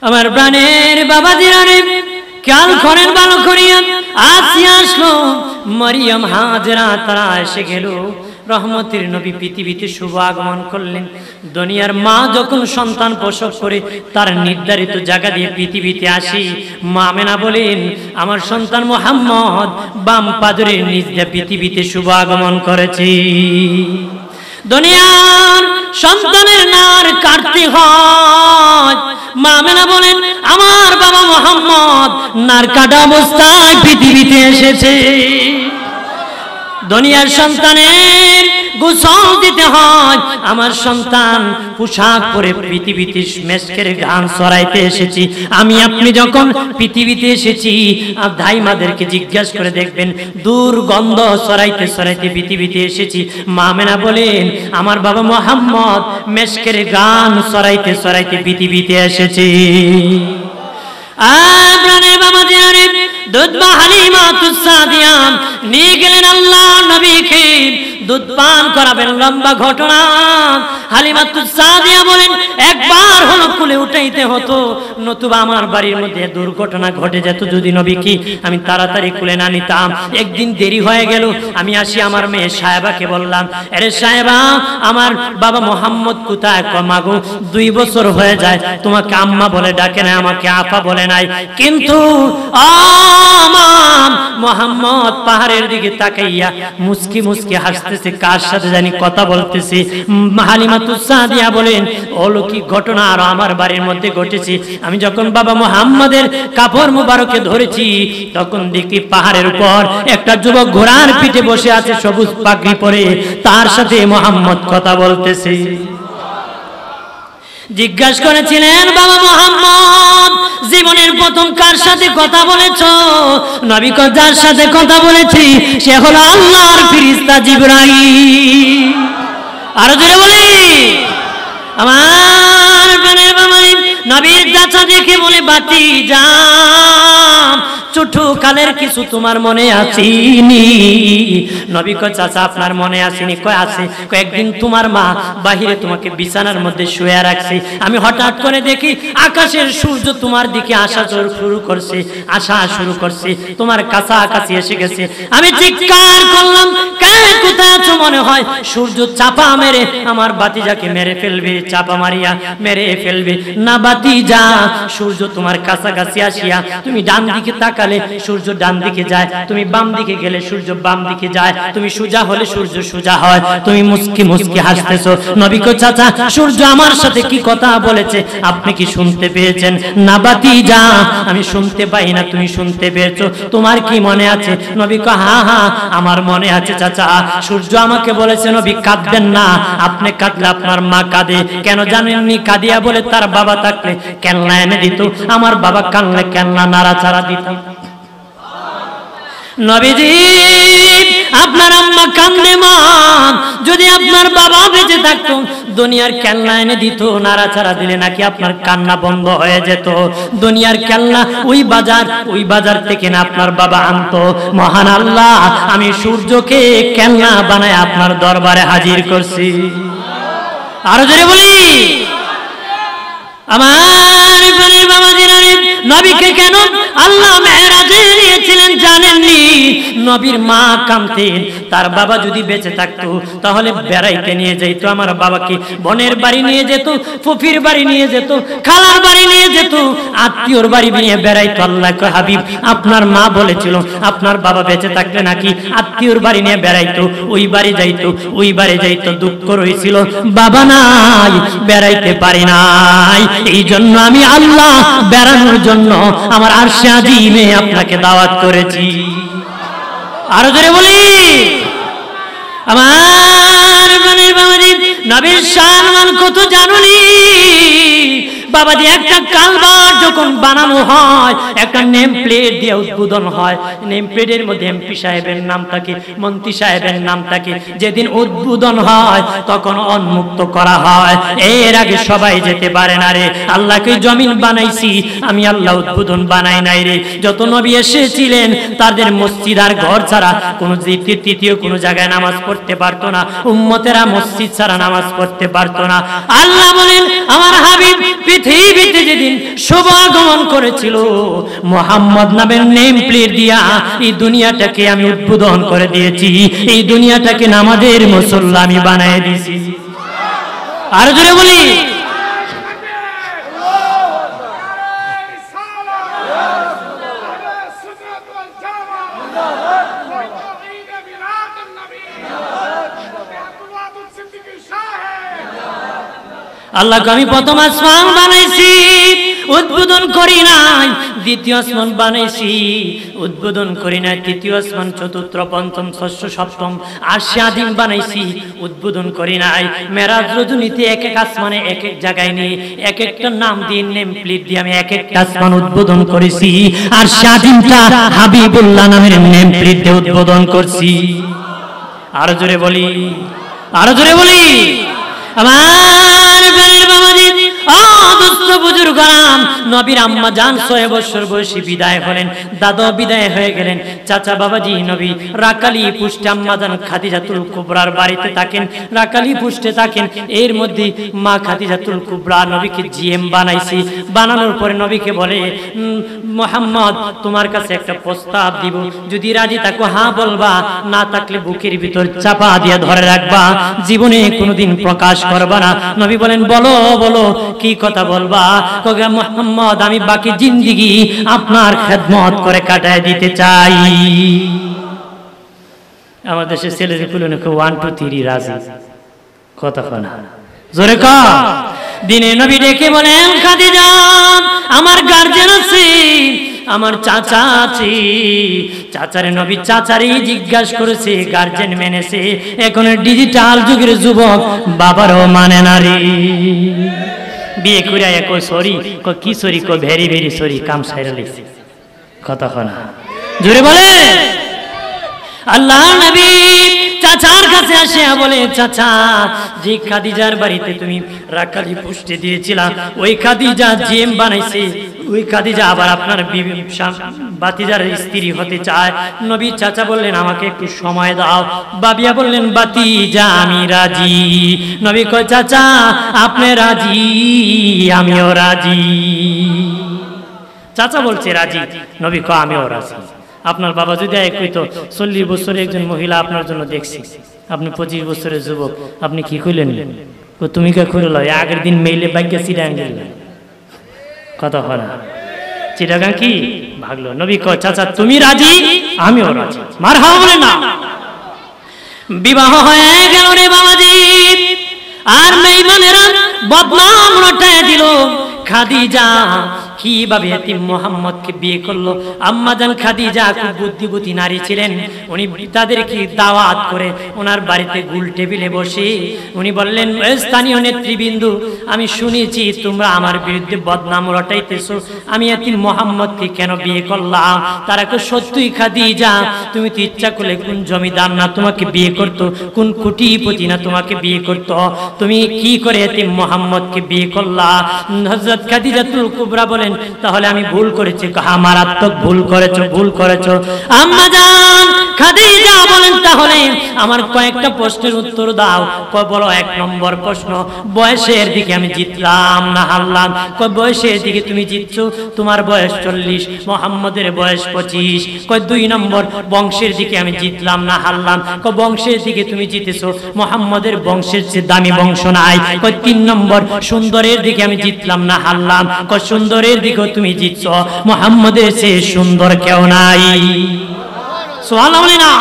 আমার প্রাণের বাবা দিরারে খেয়াল করেন ভালো করিয়া, আসিয়া আসলো মরিয়ম হাজরা তারা এসে গেল, রহমতের নবী পৃথিবীতে শুভ আগমন করলেন। দুনিয়ার মা যখন সন্তান প্রসব করে তার নির্ধারিত জায়গা দিয়ে পৃথিবীতে আসি, মা আমেনা বলেন আমার সন্তান মুহাম্মদ বাম পাদরের নিচ দিয়ে পৃথিবীতে শুভ আগমন করেছে। দুনিয়ার সন্তানের নার কাটতে হয়, মা আমেনা বলেন আমার বাবা মুহাম্মদ নার কাটা অবস্থায় পৃথিবীতে এসেছে। দুনিয়ার সন্তানের গোসল দিতে হয়, আমার সন্তান পোশাক পরে পৃথিবীতে মেশকের গান ছড়াইতে এসেছি। আমি আপনি যখন পৃথিবীতে এসেছি ধাইমাদেরকে জিজ্ঞাসা করে দেখবেন দুর্গন্ধ ছড়াইতে ছড়াইতে পৃথিবীতে এসেছি। মা আমেনা বলেন আমার বাবা মুহাম্মদ মেশকের গান ছড়াইতে ছড়াইতে পৃথিবীতে এসেছে। প্রাণের বাবা দিয়ারে দুধবা হালিমাতুস সাদিয়া নিয়ে গেলেন আল্লাহ নবীকে দুধ পান করাবেন। লম্বা ঘটনা। হালিমাতুস সাদিয়া বলেন একবার হলো কুলে উঠাইতে হতো, নতুবা আমার বাড়ির মধ্যে দুর্ঘটনা ঘটে যেত যদি নবীকে আমি তাড়াতাড়ি কুলে না নিতাম। একদিন দেরি হয়ে গেল, আমি আসি আমার মেয়ে সাহেবাকে বললাম, আরে সাহেবা আমার বাবা মোহাম্মদ কোথায়? মাগো 2 বছর হয়ে যায় তোমাকে আম্মা বলে ডাকে না, আমাকে আপা বলে নাই, কিন্তু মোহাম্মদ পাহাড়ের দিকে তাকাইয়া মুস্কি মুস্কি হাসতেছে, কার সাথে জানি কথা বলতেছে। হালিমাতুস সাদিয়া বলেন অলৌকিক ঘটনা আর আমার বাড়ির মধ্যে ঘটেছে। আমি যখন বাবা মুহাম্মাদের কাপড় মুবারকে ধরেছি তখন দেখি পাহাড়ের উপর একটা যুবক ঘোড়ার পিঠে বসে আছে, সবুজ পাগড়ি পরে, তার সাথে মুহাম্মদ কথা বলতেছে। জিজ্ঞাসা করেছিলেন বাবা মুহাম্মদ জীবনের প্রথম কার সাথে কথা বলেছো? নবী কয় যার সাথে কথা বলেছি সে হলো আল্লাহর ফেরেশতা জিবরাইল। আর জোরে বলি আমার প্রাণের বাবা। নবীর চাচা দেখে বলে বাতি যা ছোট কালের কিছু তোমার মনে আসেনি? নবী কয় চাচা আপনার মনে আসেনি? কয় আছে। কয়েকদিন তোমার মা বাহিরে তোমাকে বিছানার মধ্যে শুয়ে রাখছে, আমি হঠাৎ করে দেখি আকাশের সূর্য তোমার দিকে আসা শুরু করছে, তোমার কাছাকাছি এসে গেছে। আমি চিৎকার করলাম, কে কোথায় আছো? মনে হয় সূর্য চাপা মেরে আমার বাতিজাকে মেরে ফেলবে, চাপা মারিয়া মেরে ফেলবে। না বাতিজা, সূর্য তোমার কাছাকাছি আসিয়া তুমি ডান দিকে তাকালে সূর্য ডান দিকে যায়, তুমি বাম দিকে গেলে সূর্য বাম দিকে যায়, তুমি সোজা হলে সূর্য সোজা হয়, তুমি মুস্কি মুস্কি হাসতেছো। নবী কয় চাচা সূর্য আমার সাথে কি কথা বলেছে আপনি কি শুনতে পেয়েছেন? না বাতিজা, আমি শুনতে পাই না, তুমি শুনতে পেয়েছো। তোমার কি মনে আছে? নবী কয় হ্যাঁ হ্যাঁ আমার মনে আছে চাচা। সূর্য আমাকে বলেছে নবী কাঁদবেন না, আপনি কাঁদলে আপনার মা কাঁদে। কেন জানেননি? কাঁদিয়া বলে তার বাবা থাকলে কেননা এনে দিত, আমার বাবা কানলে কেননা নাড়াচাড়া দিত। নবীজি আপনার আম্মা কান্দে মা, যদি আপনার বাবা বেঁচে থাকতো দুনিয়ার খেলনা এনে দিত, নাড়াচাড়া দিলে নাকি আপনার কান্না বন্ধ হয়ে যেত। দুনিয়ার খেলনা ওই বাজার থেকে না আপনার বাবা আনতো। মহান আল্লাহ, আমি সূর্যকে খেলনা বানায় আপনার দরবারে হাজির করছি। আরো জোরে বলি আমার প্রাণের বাবা দিনারে। নবীকে কেন আল্লাহ মেরাজে নিয়েছিলেন জানেননি? নবীর মা কাঁদতেন, তার বাবা যদি বেঁচে থাকতো তাহলে বেড়াইতে নিয়ে যেত আমার বাবাকে, বোনের বাড়ি নিয়ে যেত, ফুফির বাড়ি নিয়ে যেত, খালার বাড়ি নিয়ে যেত, আত্মীয়র বাড়ি নিয়ে বেড়াইতো। আল্লাহ কয় হাবিব আপনার মা বলেছিল আপনার বাবা বেঁচে থাকলে নাকি আত্মীয়র বাড়ি নিয়ে বেড়াইতো, ওই বাড়ি যাইতো। দুঃখ রয়েছিল বাবা নাই, বেড়াইতে পারি নাই, এই জন্য আমি আল্লাহ বেড়ানোর জন্য আমার আরশে আজিমে আপনাকে দাওয়াত করেছি। আরো জোরে বলি আমার প্রাণের বাবাজি, নবীর সম্মান কত জানুনি বাবাজি? একটা কালবার যখন বানানো হয়, একটা নেম প্লেট দিয়ে উদ্বোধন হয়, নেম প্লেটের মধ্যে এমপি সাহেবের নাম থাকে, মন্ত্রী সাহেবের নাম থাকে। যেদিন উদ্বোধন হয় তখন উন্মুক্ত করা হয়, এর আগে সবাই যেতে পারে না রে। আল্লাহকে জমিন বানাইছি আমি, আল্লাহ উদ্বোধন বানাই নাই রে। যত নবী এসেছিলেন তাদের মসজিদ আর ঘর ছাড়া কোনো তৃতীয় কোনো জায়গায় নামাজ পড়তে পারতো না, উম্মতেরা মসজিদ ছাড়া নামাজ পড়তে পারতো না। আল্লাহ বলেন আমার হাবিব পৃথিবীতে যেদিন শুভ আগমন করেছিল মুহাম্মদ নামের নেম প্লেট দিয়া এই দুনিয়াটাকে আমি উদ্বোধন করে দিয়েছি, এই দুনিয়াটাকে নামাজের মুসল্লা আমি বানায় দিয়েছি। আর জোরে বলি আল্লাহকে আমি প্রথম আসমান বানাইছি, উদ্বোধন করি নাই। দ্বিতীয় আসমান বানাইছি, উদ্বোধন করি নাই। তৃতীয় আসমান, চতুর্থ, পঞ্চম, ষষ্ঠ, সপ্তম, আরশে আজিম বানাইছি, উদ্বোধন করি নাই। মেরাজ রজনীতে এক এক আসমানে এক এক জায়গায় নিয়ে এক একটা নাম দিয়ে নেম প্লেট দিয়ে আমি এক একটা আসমান উদ্বোধন করেছি। আরশে আজিমটা হাবিবুল্লাহ নামের নেম প্লেট দিয়ে উদ্বোধন করছি। আরো জোরে বলি, আরো জোরে বলি আমার প্রাণের বাবাজি। দোস্ত বুজুর্গান, নবীর আম্মা জান 6 বছর বয়সী বিদায় হলেন, দাদা বিদায় হয়ে গেলেন। চাচা বাবাজি নবী রাকালি পুষ্টে আম্মা জান খাদিজাতুল কুবরার বাড়িতে থাকেন, রাকালি পুষ্টে থাকেন। এর মধ্যে মা খাদিজাতুল কুবরা নবীকে জিএম বানাইছি। বানানোর পরে নবীকে বলে মুহাম্মদ তোমার কাছে একটা প্রস্তাব দিব, যদি রাজি থাকো হ্যাঁ বলবা, না থাকলে বুকের ভিতর চাপা দিয়ে ধরে রাখবা, জীবনে কোনোদিন প্রকাশ করবা না। নবী বলেন বলো বলো কি কথা বলবা? কগে মুহাম্মদ আমি বাকি জিন্দেগি আপনার খেদমত করে কাটায় দিতে চাই। আমাদের দেশে ছেলেদের কুলো নাকি 1 2 3 রাজি, কথা কনা জোরে কা। দিনে নবী ডেকে বলেন খাদিজা আমার গার্জেন আছে, আমার চাচা আছে। চাচারে নবী চাচারই জিজ্ঞাসা করেছে, গার্জেন মেনেছে। এখন ডিজিটাল যুগের যুবক বাবারও মানে না রে। বিয়ে করে কই সরি, কই কি সরি, কই ভেরি ভেরি সরি, কাম সাইরা লইছে, কথা কনা জোরে বলে। আল্লাহ নবী চাচার কাছে আসে বলে, চাচা, যে খাদিজার বাড়িতে তুমি রাখালি পুষ্টি দিয়েছিলা, ওই খাদিজা জেম বানাইছে, ওই খাদিজা আবার আপনার বাতিজার স্ত্রী হতে চায়। নবী চাচা বললেন, আমাকে একটু সময় দাও। বাবিয়া বললেন, বাতিজা আমি রাজি। নবী কয়, চাচা আপনি রাজি, আমিও রাজি। চাচা বলছে রাজি, নবী কয় আমিও রাজি। আপনার বাবা যদি কইতো 40 বছরের একজন মহিলা আপনার জন্য দেখছি, আপনি 25 বছরের যুবক, আপনি কি কইলেন? তুমি কে কইল? আগের দিন মেইলে বাইকে চিটাগাং গেল, কথা হয় না, চিটাগাং কি ভাগলো। নবী কয়, চাচা তুমি রাজি, আমিও রাজি। মারহাবা বলে না। বিবাহ হয়ে গেল রে বাবাজি। আর বেঈমানেরা বদনাম রটায় দিল। খাদিজা কিভাবে এতিম মুহাম্মদকে বিয়ে করলো? আম্মাজান খাদিজা খুব বুদ্ধিমতী নারী ছিলেন। উনি তাদেরকে দাওয়াত করে ওনার বাড়িতে গোল টেবিলে বসে উনি বললেন, স্থানীয় নেতৃবৃন্দ, আমি শুনেছি তোমরা আমার বিরুদ্ধে বদনাম রটাইতেছো, আমি এতিম মুহাম্মদকে কেন বিয়ে করলাম? তারা কো, সত্যই খাদিজা, তুমি তো ইচ্ছা করলে কোন জমিদার না তোমাকে বিয়ে করতো, কোন কোটিপতি না তোমাকে বিয়ে করতো, তুমি কি করে এতিম মুহাম্মদকে বিয়ে করলা? হযরত খাদিজাতুল কুবরা বলেন, তাহলে আমি ভুল করেছি। মারাত্মক ভুল করেছো, ভুল করেছো। আম্মা জান খাদিজা বলেন, তাহলে আমার কয়েকটা প্রশ্নের উত্তর দাও। কয়, বলো। 1 নম্বর প্রশ্ন, বয়সের দিকে আমি জিতলাম না হারলাম? কয়, বয়সের দিকে তুমি জিতছো, তোমার বয়স 40, মুহাম্মদের বয়স 25। কয়, 2 নম্বর, বংশের দিকে আমি জিতলাম না হারলাম? কয়, বংশের দিকে তুমি জিতেছো, মুহাম্মদের বংশের চেয়ে দামি বংশ নাই। কয়, 3 নম্বর, সুন্দরের দিকে আমি জিতলাম না হারলাম? কয়, সুন্দরের দিকেও তুমি জিতছো, মুহাম্মদের চেয়ে সুন্দর কেউ নাই। সুবহানাল্লাহ বলে না।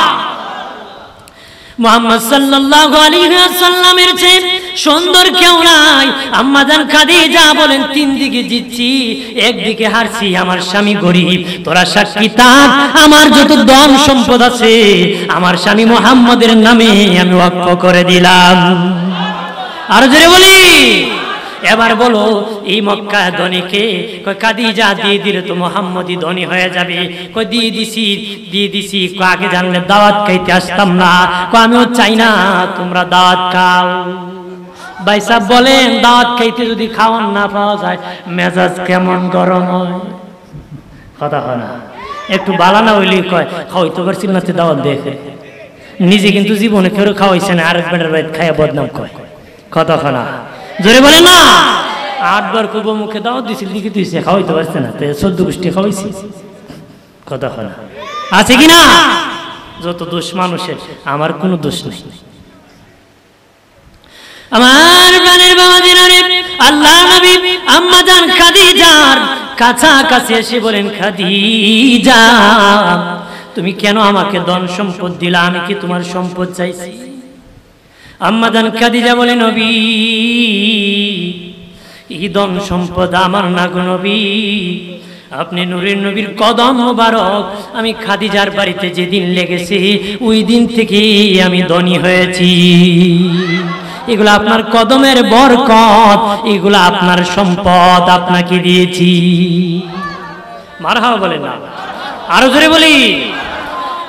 মুহাম্মদ সাল্লাল্লাহু আলাইহি ওয়াসাল্লামের চেয়ে সুন্দর কেউ নাই। আম্মা জান খাদিজা বলেন, 3 দিকে জিতছি, একদিকে হারছি, আমার স্বামী গরীব। তোরা সাক্ষী থাক, আমার যত ধন সম্পদ আছে আমার স্বামী মুহাম্মদের নামে আমি ওয়াকফ করে দিলাম। আর জোরে বলি, এবার বলো, এই মক্কা ধনীকে? কয়, খাদিজা দিয়ে দিলে তো মুহাম্মদই ধনী হয়ে যাবে। কয়, দিয়ে দিছি। আগে জানলে দাওয়াত খাইতে আসতাম না। কয়, আমিও চাই না তোমরা দাওয়াত খাও। ভাই সাহেব বলেন, দাওয়াত খাইতে যদি খাওয়ান না পাওয়া যায়, মেজাজ কেমন গরম হয়, কথা হয় না? একটু বালানা হইলে কয়, খাওয়াইতে পারছিল না, দাওয়াত দেখে। নিজে কিন্তু জীবনে কেউ খাওয়াইছে না, আরেক বেটার বাইত খাইয়া বদনাম কয়, কথা হয় না? জোরে বলে না। 8 বার খুব মুখে দাওয়াত দিছিল, দিকে দিয়েছে, খাওয়াইতে পারছে না, 14 গোষ্ঠী খাওয়াইছি, কথা হয় না? আছে কিনা? যত দোষ মানুষের, আমার কোনো দোষ নেই। আমার প্রাণের বাবা দিনারে আল্লাহ নবী আম্মা জান খাদিজার কাছাকাছি এসে বলেন, খাদিজা তুমি কেন আমাকে ধন সম্পদ দিলা? আমি কি তোমার সম্পদ চাইছি? আম্মা জান খাদিজা বলে, নবী এই ধন সম্পদ আমার না গো নবী, আপনি নূরের নবীর কদম মোবারক আমি খাদিজার বাড়িতে যেদিন লেগেছি ওই দিন থেকে আমি ধনী হয়েছি। এগুলো আপনার কদমের বরকত, এগুলো আপনার সম্পদ, আপনাকে দিয়েছি। মারহাবা বলেন না, আরো জোরে বলি।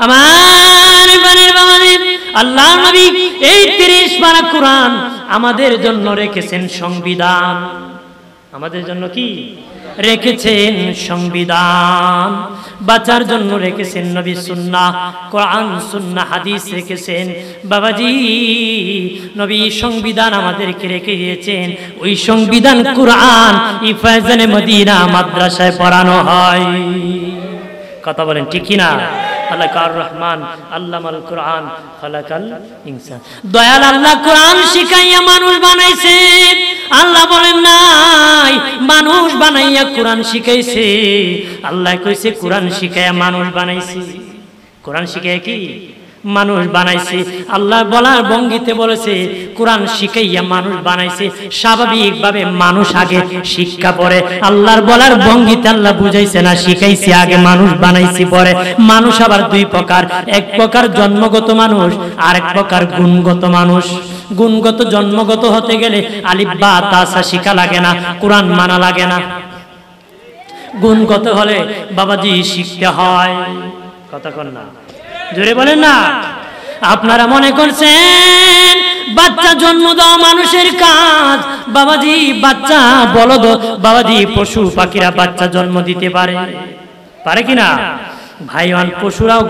আমার বানের বাবাজি, আল্লাহ নবী এই 30 পারা কোরআন আমাদের জন্য রেখেছেন সংবিধান। আমাদের জন্য কি রেখেছেন? সংবিধান। বাঁচার জন্য রেখেছেন নবী সুন্নাহ, কোরআন সুন্নাহ হাদিস রেখেছেন। বাবাজি, নবী সংবিধান আমাদেরকে রেখে দিয়েছেন। ওই সংবিধান কোরআন ইফাজানে মদিনা মাদ্রাসায় পড়ানো হয়। কথা বলেন ঠিক কি না? খালাকার রহমান আল্লামাল কোরআন খালাকাল ইনসান। দয়াল আল্লাহ কোরআন শিখাইয়া মানুষ বানাইছে। আল্লাহ বলেন নাই মানুষ বানাইয়া কোরআন শিখাইছে। আল্লাহ কইছে কোরআন শিখাইয়া মানুষ বানাইছে। কোরআন শিখাইয়া কি মানুষ বানাইছে। আল্লাহ বলার ভঙ্গিতে বলেছে কোরআন শিখাইয়া মানুষ বানাইছে। স্বাভাবিকভাবে মানুষ আগে শিক্ষা পড়ে। আল্লাহর বলার ভঙ্গিতে আল্লাহ বুঝাইছে না শিখাইছে আগে, মানুষ বানাইছে পরে। মানুষ আবার 2 প্রকার, এক প্রকার জন্মগত মানুষ, আর এক প্রকার গুণগত মানুষ। গুণগত জন্মগত হতে গেলে আলিফ বা তা সা শিখা লাগে না, কোরআন মানা লাগে না। গুণগত হলে বাবাজি শিখতে হয়। কথা কন না, জোরে বলেন না। আপনারা মনে করছেন বাচ্চা জন্ম দেওয়া মানুষের কাজ? বাবাজি বাচ্চা বলদ, বাবাজি পশু পাখিরা বাচ্চা জন্ম দিতে পারে, পারে কিনা ভাইওয়ান? পশুরাও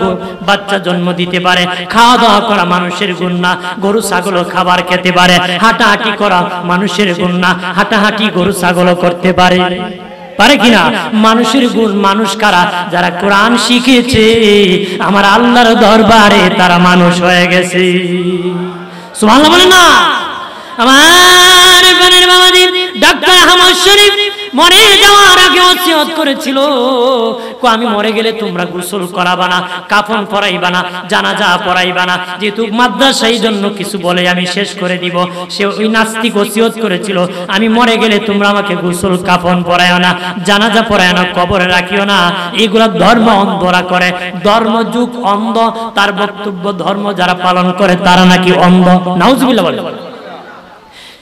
বাচ্চা জন্ম দিতে পারে। খাওয়া দাওয়া করা মানুষের গুণ না, গরু ছাগলও খাবার খেতে পারে। হাঁটাহাঁটি করা মানুষের গুণ না, হাঁটাহাঁটি গরু ছাগলও করতে পারে, পারে কিনা? মানুষের গুণ। মানুষ কারা? যারা কোরআন শিখেছে আমার আল্লাহর দরবারে তারা মানুষ হয়ে গেছে। সুবহানাল্লাহ বলেন না? আমার বানের বাবাজি ডাক্তার আহমদ শরীফ মরে যাওয়ার আগে ওসিয়ত করেছিল, আমি মরে গেলে তোমরা গোসল করাবা না, কাফন পরাইবা না, জানাজা পরাইবা না। যেহেতু মাদ্রাসা এই জন্য কিছু বলে আমি শেষ করে দিব। সে ওই নাস্তিক ওসিয়ত করেছিল, আমি মরে গেলে তোমরা আমাকে গোসল কাফন পরাইও না, জানাজা পরাইও না, কবরে রাখিও না। এগুলা ধর্ম অন্ধরা করে, ধর্মযুগ অন্ধ। তার বক্তব্য ধর্ম যারা পালন করে তারা নাকি অন্ধ। নাউজুবিল্লাহ বলে।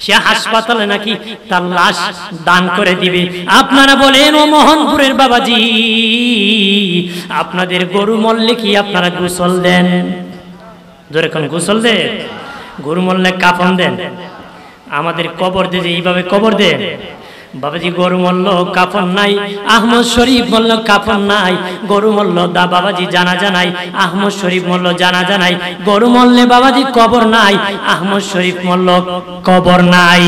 সে হাসপাতালে নাকি তার লাশ দান করে দিবে। আপনারা বলেন ও মোহনপুরের বাবাজি, আপনাদের গরু মরলে কি আপনারা গোসল দেন? যেরকম গোসল দেন, গরু মরলে কাফন দেন। আমাদের কবর দিয়ে এইভাবে কবর দেন। বাবাজি গরু মরল কাফন নাই, আহমদ শরীফ মরল কাফন নাই। গরু মরল দা বাবাজি জানাজা নাই, আহমদ শরীফ মরল জানাজা নাই। গরু মরলে বাবাজি কবর নাই, আহমদ শরীফ মরল কবর নাই।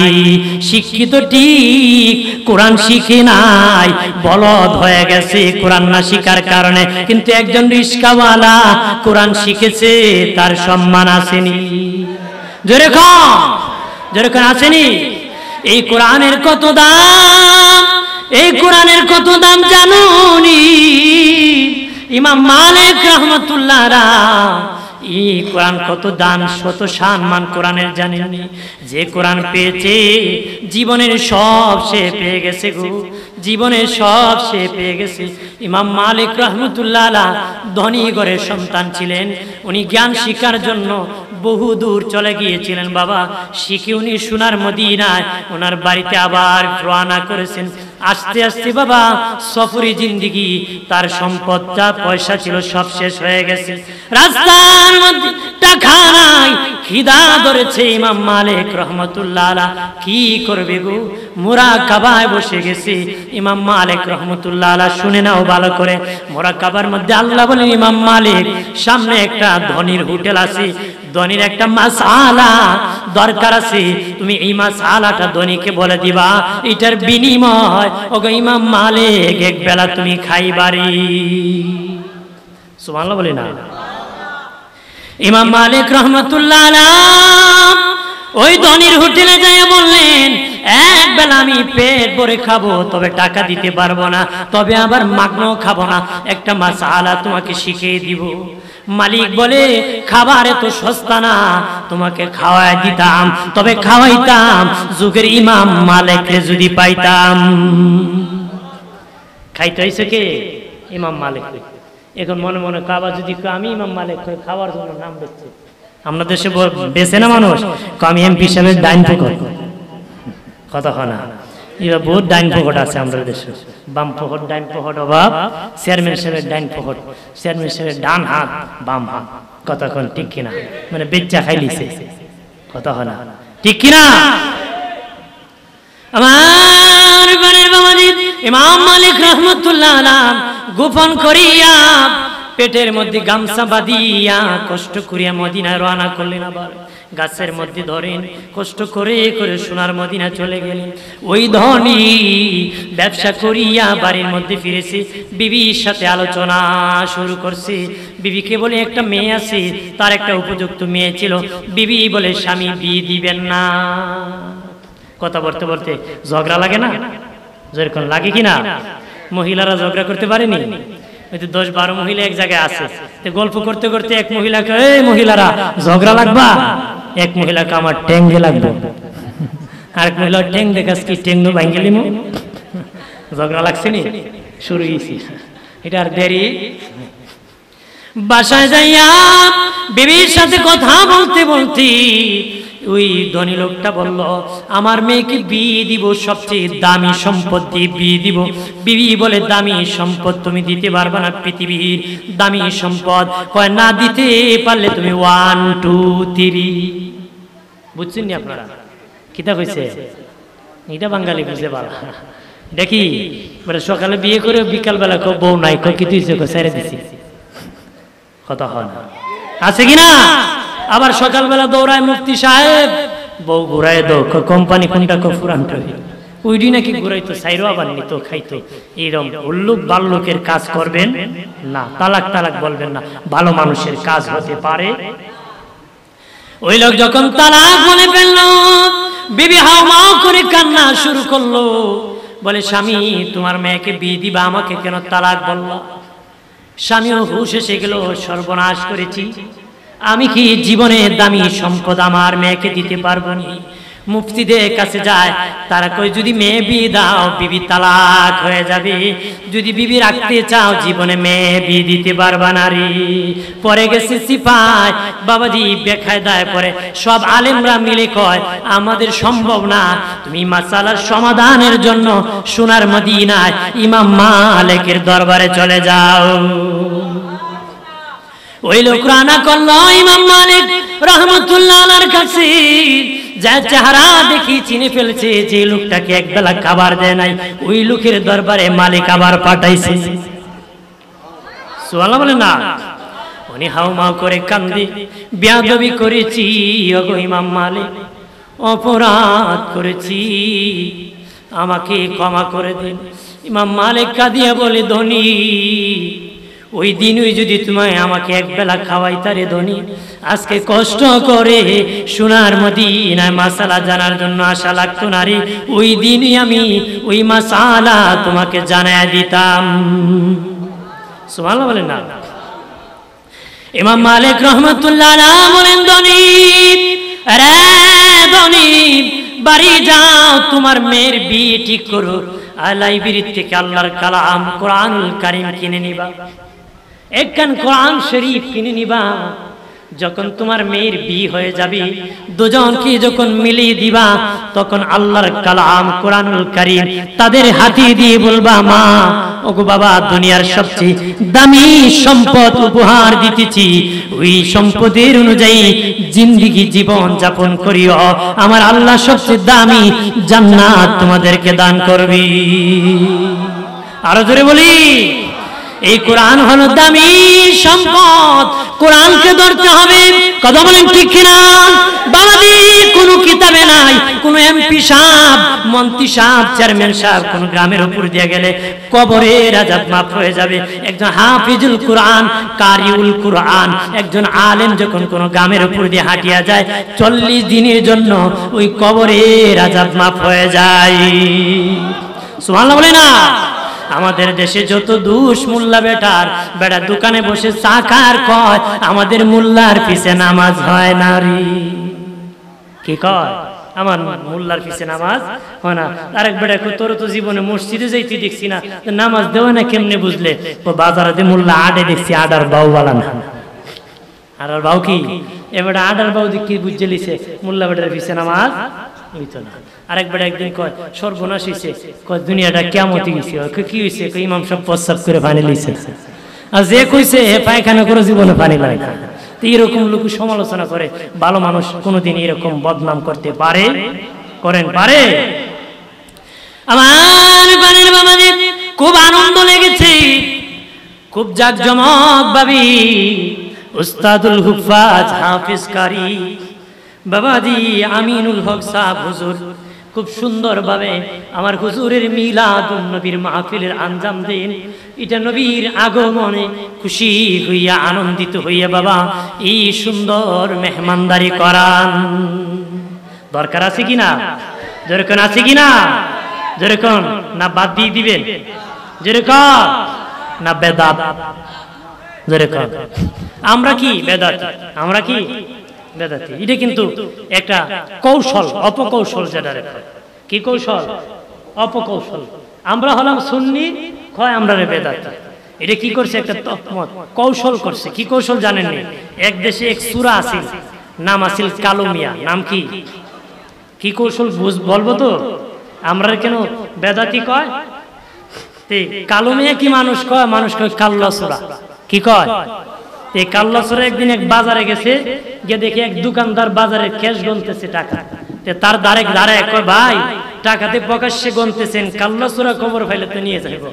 শিক্ষিত ঠিক, কোরআন শিখে নাই, বলদ হয়ে গেছে কোরআন না শিখার কারণে। কিন্তু একজন রিস্কাওয়ালা কোরআন শিখেছে, তার সম্মান আসেনি। যেরকম আসেনি। এই কোরআনের কত দাম, এই কোরআনের কত দাম জানুনি? ইমাম মালিক রাহমাতুল্লাহ আলাইহি এই কোরআন কত দাম, শত সম্মান কোরআনের জানেননি? যে কোরআন পেয়েছে জীবনের সব সে পেয়ে গেছে গো, জীবনের সব সে পেয়ে গেছে। ইমাম মালিক রাহমাতুল্লাহ আলাইহি ধনী ঘরের সন্তান ছিলেন। উনি জ্ঞান শিক্ষার জন্য বহু দূর চলে গিয়েছিলেন। বাবা শিখে উনি সোনার মদিনায় ওনার বাড়িতে আবার রওনা করেছেন। আস্তে আস্তে বাবা সফরি জিন্দেগি, তার সম্পদ যা পয়সা ছিল সব শেষ হয়ে গেছে। রাস্তার মধ্যে টাকা নাই, খিদা ধরেছে। ইমাম মালিক রাহমাতুল্লাহ আলাইহি কি করবে গো? মুরাকাবায় বসে গেছে। ইমাম মালিক রাহমাতুল্লাহ আলাইহি শুনে নাও ভালো করে, মুরাকাবার মধ্যে আল্লাহ বলেন ইমাম মালিক সামনে একটা ধনীর হোটেল আছে, ধনীর একটা মাসআলা দরকার আছে, তুমি এই মাসআলাটা ধনীকে বলে দিবা, এটার বিনিময় ওগো ইমাম মালিক এক বেলা তুমি খাইবারি। সুবহানাল্লাহ বলে না? ইমাম মালিক রাহমাতুল্লাহ আলাইহি ওই ধনীর হোটেলে যায় বললেন, এক বেলা আমি পেট ভরে খাবো, তবে টাকা দিতে পারবো না, তবে আবার মাগনাও খাবো না, একটা মাসআলা তোমাকে শিখিয়ে দিব। মালিক বলে, খাবার এত সস্তা না, তোমাকে খাওয়াই দিতাম, তবে খাওয়াইতাম যুগের ইমাম মালিককে যদি পাইতাম। খাইতে হয়েছে কে? ইমাম মালিক। এখন মনে মনে কাবা যদি আমি ইমাম মালিক খাওয়ার জন্য নাম দিচ্ছে। আমরা দেশে বেছে না মানুষ, আমি এমপি হিসাবে ডাইন পকট কথা হয় না। এবার বহুত ডাইন পকট আছে আমাদের দেশে, বাম পকট ডাইন পকট অভাব। চেয়ারম্যান সাহেবের ডাইন পকট, চেয়ারম্যান সাহেবের ডান হাত বাম হাত, কথা কোন ঠিক কিনা? মানে বেচ্চা খাইলিছে, কথা হয় না, ঠিক কিনা? আমার বানের বাবাজি ইমাম মালিক রাহমাতুল্লাহ আলাইহি গোপন করিয়া পেটের মধ্যে গামছা বাঁধিয়া কষ্ট করিয়া মদিনায় রওনা করলেন। আবার গাছের মধ্যে ধরেন কষ্ট করে করে সোনার মদিনা চলে গেলেন। ওই ধনী ব্যবসা করিয়া বাড়ির মধ্যে ফিরেছে, বিবির সাথে আলোচনা শুরু করছে। বিবিকে বলে একটা মেয়ে আছে, তার একটা উপযুক্ত মেয়ে ছিল। বিবি বলে স্বামী বিয়ে দিবেন না। কথা বলতে বলতে ঝগড়া লাগে না? যেরকম লাগে কিনা? মহিলারা ঝগড়া করতে পারেনি? 10-12 মহিলা এক জায়গায় আছে, গল্প করতে করতে এক মহিলাকে, এই মহিলারা ঝগড়া লাগবা? এক মহিলাকে আমার ট্যাঙ্গে লাগবে, আরেক মহিলা ট্যাং দেখাস কি ট্যাং নো ভাঙ্গেলিমো, ঝগড়া লাগছে নি? শুরু হয়েছি, এটা আর দেরি। বাসায় যাইয়া বিবির সাথে কথা বলতে বলতে ওই ধনী লোকটা বলল, আমার মেয়েকে বিয়ে দিব, সবচেয়ে দামি সম্পদ দিয়ে বিয়ে দিব। বিবি বলে, দামি সম্পদ তুমি দিতে পারবে না, পৃথিবীর দামি সম্পদ। কয়, না দিতে পারলে তুমি 1 2 3। বুঝছেন নি আপনারা কিতা কইছে? এটা বাঙালি বুঝে ভালো। দেখি বলে সকালে বিয়ে করে বিকালবেলা কেউ বউ নাই, কি তুইছে ছেড়ে দিছি, কথা হয় না, আছে কিনা? আবার সকালবেলা দৌড়ায় মুফতি সাহেব, বউ ঘুরাই দো, কোম্পানি কোনটা পুরানটা ওইডি নাকি ঘুরাইতো, সাইরো আবার নিত, খাইতো। এইরকম উল্লুক বাল্লুকের কাজ করবেন না, তালাক তালাক বলবেন না, ভালো মানুষের কাজ হতে পারে। ওই লোক যখন তালাক বলে ফেলল, বিবি হাউমাউ করে কান্না শুরু করলো, বলে, স্বামী তোমার মেয়েকে বিয়ে দিবা, আমাকে কেন তালাক বললা? স্বামীও হুঁশ এসে গেল, সর্বনাশ করেছি, আমি কি জীবনে দামি সম্পদ আমার মেয়েকে দিতে পারবো না? মুফতিদের কাছে যায়, তারা কই, যদি মেয়ে বিয়ে দাও বিবি তালাক হয়ে যাবে, যদি বিবি রাখতে চাও জীবনে মেয়ে বিয়ে দিতে পারবা না রে। পরে গেছে সিপাই বাবাজি, বেকায়দায় পরে সব আলেমরা মিলে কয়, আমাদের সম্ভব না, তুমি মাসালার সমাধানের জন্য সোনার মদিনায় ইমাম মালিকের দরবারে চলে যাও। ওই লোক রানা করলো ইমাম মালিক রহমতুল্লাহ আলাইহির কাছে, যা চেহারা দেখি চিনে ফেলছে, যে লোকটাকে একবেলা খাবার দেয় নাই, ওই লোকের দরবারে মালিক আবার পাঠাইছে। সুবহানাল্লাহ বলে না? উনি হাউমাউ করে কান্দে, বেয়াদবি করেছি ওগো ইমাম মালিক, অপরাধ করেছি, আমাকে ক্ষমা করে দিন। ইমাম মালিক কাঁদিয়া বলে, ধনী, ওই দিনই যদি তুমি আমাকে একবেলা খাওয়াইতারে ধনী, আজকে কষ্ট করে সোনার মদিনায় মাসালা জানার জন্য আশা লাগতো না রে, ওই দিনই আমি ওই মাসালা তোমাকে জানায় দিতাম। সুবহানাল্লাহ বলেন না? ইমাম মালিক রহমাতুল্লাহ আলাইহি বলেন, ধনী রে ধনী, বাড়ি যাও, তোমার মেয়ের বিয়ে ঠিক করো, লাইব্রেরি থেকে আল্লাহর কালাম কোরআনুল কারীম কিনে নিবা, একখান কোরআন শরীফ কিনে নিবা। যখন তোমার মেয়ের বিয়ে হয়ে যাবে, দুজনকে যখন মিলিয়ে দিবা, তখন আল্লাহর কালাম কোরআনুল কারীম তাদের হাতে দিয়ে বলবা, মা ওগো বাবা, দুনিয়ার সবচেয়ে দামি সম্পদ উপহার দিতেছি, ওই সম্পদের অনুযায়ী জিন্দেগি জীবন যাপন করিও, আমার আল্লাহ সবচেয়ে দামি জান্নাত তোমাদেরকে দান করবে। আরো জোরে বলি, এই কোরআন হলো দামি সম্পদ, কোরআনকে ধরতে হবে। কথা বলেন ঠিক কিনা? বাবাজি, কোন কিতাবে নাই, কোন এমপি সাহেব, মন্ত্রী সাহেব, চেয়ারম্যান সাহেব কোন গ্রামের উপর দিয়ে গেলে কবরের আযাব মাফ হয়ে যাবে। একজন হাফিজুল কোরআন, কারিউল কোরআন, একজন আলেম যখন কোন গ্রামের উপর দিয়ে হাঁটিয়া যায়, 40 দিনের জন্য ওই কবরের আযাব মাফ হয়ে যায়। সুবহানাল্লাহ বলে না? আমাদের দেশে যত দুষ মোল্লা বেটা দোকানে বসে চা খার কয়, আমাদের মোল্লার পিছে নামাজ হয় না রে। কি কয়? আমার মোল্লার পিছে নামাজ হয় না। আরেক বেটা কয়, তোর তো জীবনে মসজিদে যাইতে দেখছি না, নামাজ দেওয়া না কেমনে বুঝলে? ও বাজারে মোল্লা আডে দেখছি, আডার বাউ বালা না। আডার বাউ কি? এবার আডার বাউ কি বুঝে লিছে, মোল্লা বেটার পিছে নামাজ হইতো না। আরেক বেটা একদিন কয়, সর্বনাশ হইছে, কয় দুনিয়াটা কিয়ামতে গেছে। কি হইছে? ইমাম সব প্রস্রাব করে পানি লইছে। আর যে কইছে পায়খানা করে জীবনে পানি লাগে না। তো এরকম লোক সমালোচনা করে, ভালো মানুষ কোনোদিন এরকম বদনাম করতে পারে? করেন পারে? আমার বানের বাবাজি, খুব আনন্দ লেগেছে, খুব জাকজমক ভাবে উস্তাদুল হুফাজ হাফিজ কারি বাবাজি আমিনুল হক সাহেব হুজুর খুব সুন্দরভাবে আমার হুজুরের মিলাদুন নবীর মাহফিলের আঞ্জাম দেন। এটা নবীর আগমনে খুশি হইয়া আনন্দিত হইয়া বাবা এই সুন্দর মেহমানদারি করান। দরকার আছে কিনা? যেরকম আছে কিনা? যেরকম না বাদ দিয়ে দিবেন? যেরকম না বেদাত? যেরকম আমরা কি বেদাত? আমরা কি বেদাতি? এটা কিন্তু একটা কৌশল, অপকৌশল। যেটা কি কৌশল? অপকৌশল। আমরা হলাম সুন্নি, কয় আমরা বেদাতি। এটা কি করছে? একটা তহমত কৌশল করছে। কি কৌশল জানেননি? এক দেশে এক সূরা আছিল, নাম আছিল কালো মিয়া। নাম কি? কি কৌশল বলবো তো? আমরা কেন বেদাতি কয়? কালো মিয়া কি মানুষ কয়? মানুষ কয় কাল্লাসুরা। কি কয়? এই কাল্লাসুরা একদিন এক বাজারে গেছে, গিয়ে দেখে এক দোকানদার বাজারে ক্যাশ গুনতেছে টাকা। তার দাঁড়ায় কয়, ভাই টাকাতে প্রকাশ্যে গুনতেছেন, কাল্লাসুরা খবর পাইলে তো নিয়ে যাইব।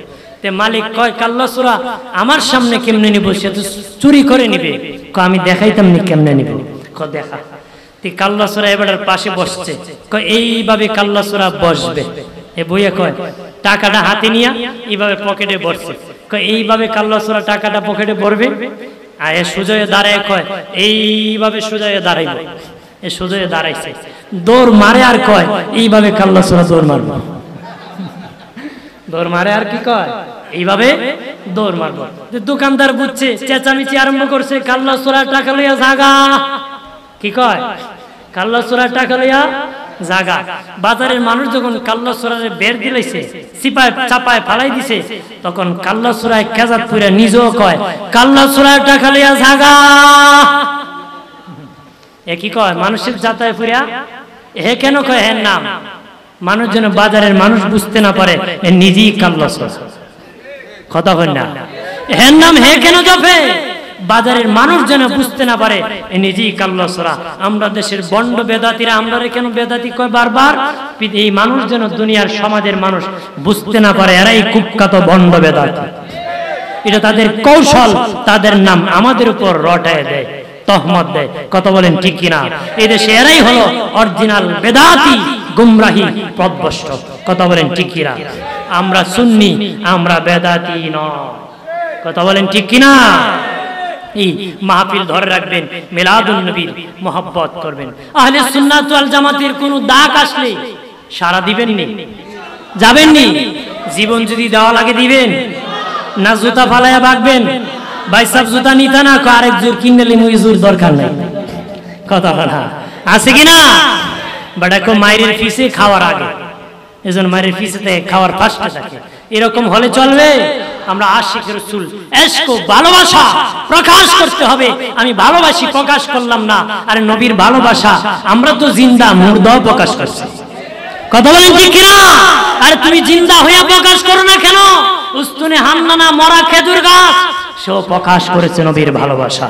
মালিক কয়, কাল্লাসুরা আমার সামনে কেমনে নিব? সে তো চুরি করে নিবে। আমি দেখাইতাম নি কেমনে নিব। দেখা কাল্লাসুরা এবার পাশে বসছে, এইভাবে কাল্লাসুরা বসবে। এ বইয়া কয় টাকাটা হাতে নিয়া এইভাবে পকেটে বসছে। এইভাবে কাল্লাসুরা টাকাটা পকেটে ভরবে, আর এ সুজয়ে দাঁড়ায় কয় এইভাবে সুজয়ে দাঁড়াইবে। এ সুজয়ে দাঁড়াইছে, দৌড় মারে আর কয় এইভাবে কাল্লাসুরা দৌড় মারব। দৌড় মারে আর কি কয়? এইভাবে দৌড় মারব। দোকানদার বুঝছে, চেঁচামেচি আরম্ভ করছে, কাল্লাসুরা টাকা লইয়া জাগা। কি কয়? কাল্লাসুরা টাকা লইয়া জাগা। বাজারের মানুষ যখন কাল্লাসুরারে বের দিলাইছে, সিপায় চাপায় ফালাই দিছে, তখন কাল্লাসুরায় কেজাত পুরা নিজেও কয় কাল্লাসুরা টাকা লইয়া জাগা। এ কি কয়? মানুষের যাতায় পুরা। হে কেন কয় হের নাম? মানুষ যেন বাজারের মানুষ বুঝতে না পারে এ নিজেই কাল্লাসুরা। কথা হয় না? হের নাম হে কেন জপে? বাজারের মানুষ যেন বুঝতে না পারে এ নিজেই কাল্লাসুরা। আমরা দেশের বন্ড বেদাতিরা আমরা কেন বেদাতি কয় বারবার? এই মানুষ যেন দুনিয়ার সমাজের মানুষ বুঝতে না পারে এরাই কুখ্যাত বন্ড বেদাতি। এটা তাদের কৌশল, তাদের নাম আমাদের উপর রটায় দেয়, তহমত দেয়। কথা বলেন ঠিক কিনা? এই দেশে এরাই হলো অরিজিনাল বেদাতি, গুমরাহি পথভ্রষ্ট। কথা বলেন ঠিক কিনা? আমরা সুন্নি, আমরা বেদাতি নয়। কথা বলেন ঠিক কিনা? এই মাহফিল ধরে রাখবেন, মিলাদুন নবীর মোহাব্বত করবেন। আহলে সুন্নাত ওয়াল জামাতের কোন ডাক আসলে সারা দিবেন নি? যাবেন নি? জীবন যদি দেওয়া লাগে দিবেন না? জুতা ফালাইয়া ভাগবেন? ভাই সাহেব জুতা নিতে না, আরেক জোর কিনলে মুই জোর দরকার নাই। কথা বলা আছে কিনা? বাড়াকো মায়ের ফিসে খাওয়ার আগে, এজন্য মায়ের ফিসেতে খাওয়ার ফার্স্টে থাকে। এরকম হলে চলবে? আমরা আশিক রাসূল ইশক ভালোবাসা প্রকাশ করতে হবে। আমি ভালোবাসি প্রকাশ করলাম না, আরে নবীর ভালোবাসা আমরা তো জিন্দা মুর্দাও প্রকাশ করছি। কথা বলেন ঠিক কিনা? আরে তুমি জিন্দা হইয়া প্রকাশ করো না কেন? উস্তুনে হান্নানা মরা খেজুর গাছ সেও প্রকাশ করেছে নবীর ভালোবাসা।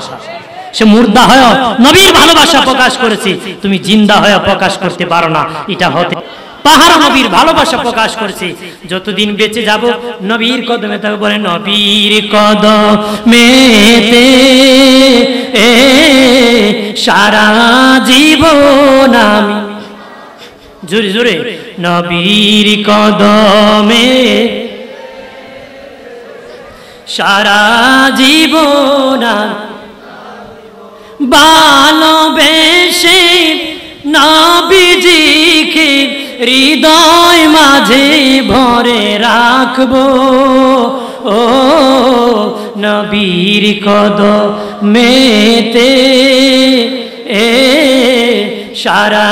সে মুর্দা হয়ে নবীর ভালোবাসা প্রকাশ করেছে, তুমি জিন্দা হয়ে প্রকাশ করতে পারো না। এটা হতে পাহাড় নবীর ভালোবাসা প্রকাশ করেছে। যতদিন বেঁচে যাব নবীর কদমে থাকবো। বলে নবীর কদমেতে সারা জীবন আমি, জোরে জোরে, নবীর কদমে সারা জীবন ভালোবেসে নবীজিকে হৃদয় মাঝে ভরে রাখবো। ও নবীর কদমেতে সারা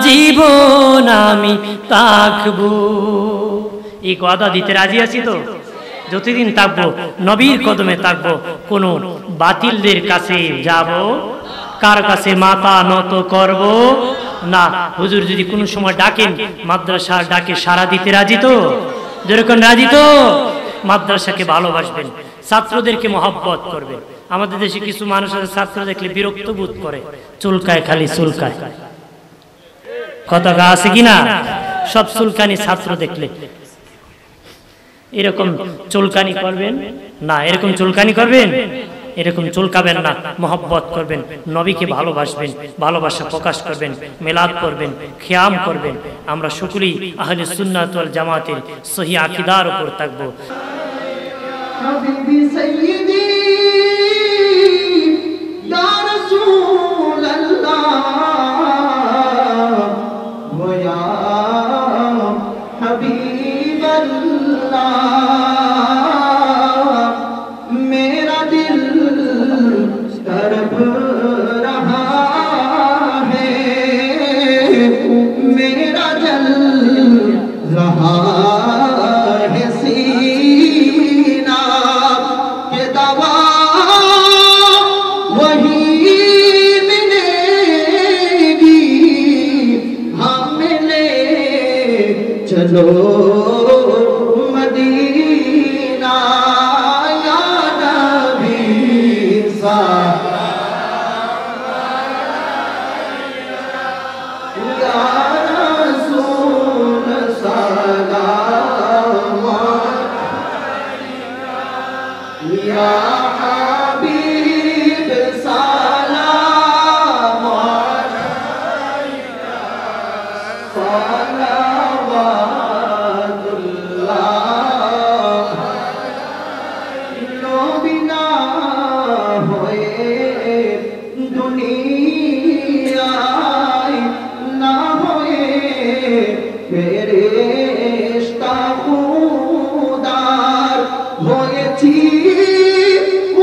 জীবন আমি থাকবো। এই কথা দিতে রাজি আছি তো? যতদিন থাকবো নবীর কদমে থাকবো। কোন বাতিলদের কাছে যাব, কার কাছে মাথা নত করব না। হুজুর যদি কোনো সময় ডাকেন, মাদ্রাসার ডাকে সারা দিতে রাজি তো? যেরকম রাজি তো? মাদ্রাসাকে ভালোবাসবেন, ছাত্রদেরকে মহব্বত করবেন। আমাদের দেশে কিছু মানুষ আছে ছাত্র দেখলে বিরক্ত বোধ করে, চুলকায়, খালি চুলকায়। কথা আছে কিনা? সব চুলকানি ছাত্র দেখলে। এরকম চুলকানি করবেন না, এরকম চুলকানি করবেন, এরকম চুলকাবেন না। মহব্বত করবেন, নবীকে ভালোবাসবেন, ভালোবাসা প্রকাশ করবেন, মিলাদ করবেন, খিয়াম করবেন। আমরা সকলেই আহলে সুন্নাত ওয়াল জামাতের সহি আকীদার উপর থাকবো। হাবিবি সাইয়্যিদি ইয়া রাসূলুল্লাহ ওয়া ইয়া হাবিবাল্লাহ, মেরা দিল তড়প রহা হ্যায়, মেরা জল রহা है सीना के दवा वही मिले चलो मदीना या नबी या रसूल सलाम या हबीब सलाम सलावतुल्लाह नबी ना होए दुनियाय ना होए ফেরেশতা খুদার হয়েছি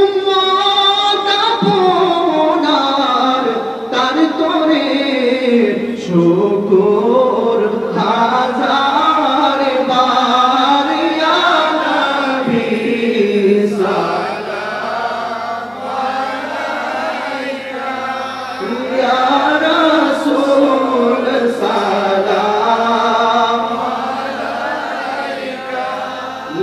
উম্মত আপনার তার তরে শুকর হাজার বার ইয়া নবী সালাম আলাইকা ইয়া রাসূল সালাম আলাইকা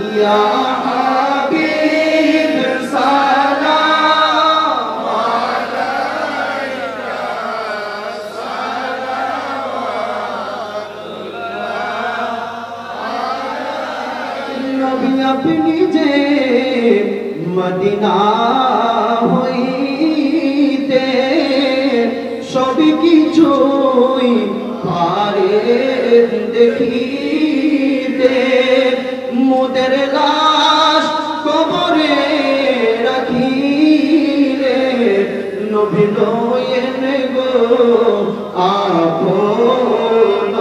ইয়া হাবিব সালাম আলাইকা নবী আপনি যে মদিনা হইতে সবই কিছুই পারেন দেখিতে মোদের লাশ কবরে রাখিলে নবী লয়েন গো আপন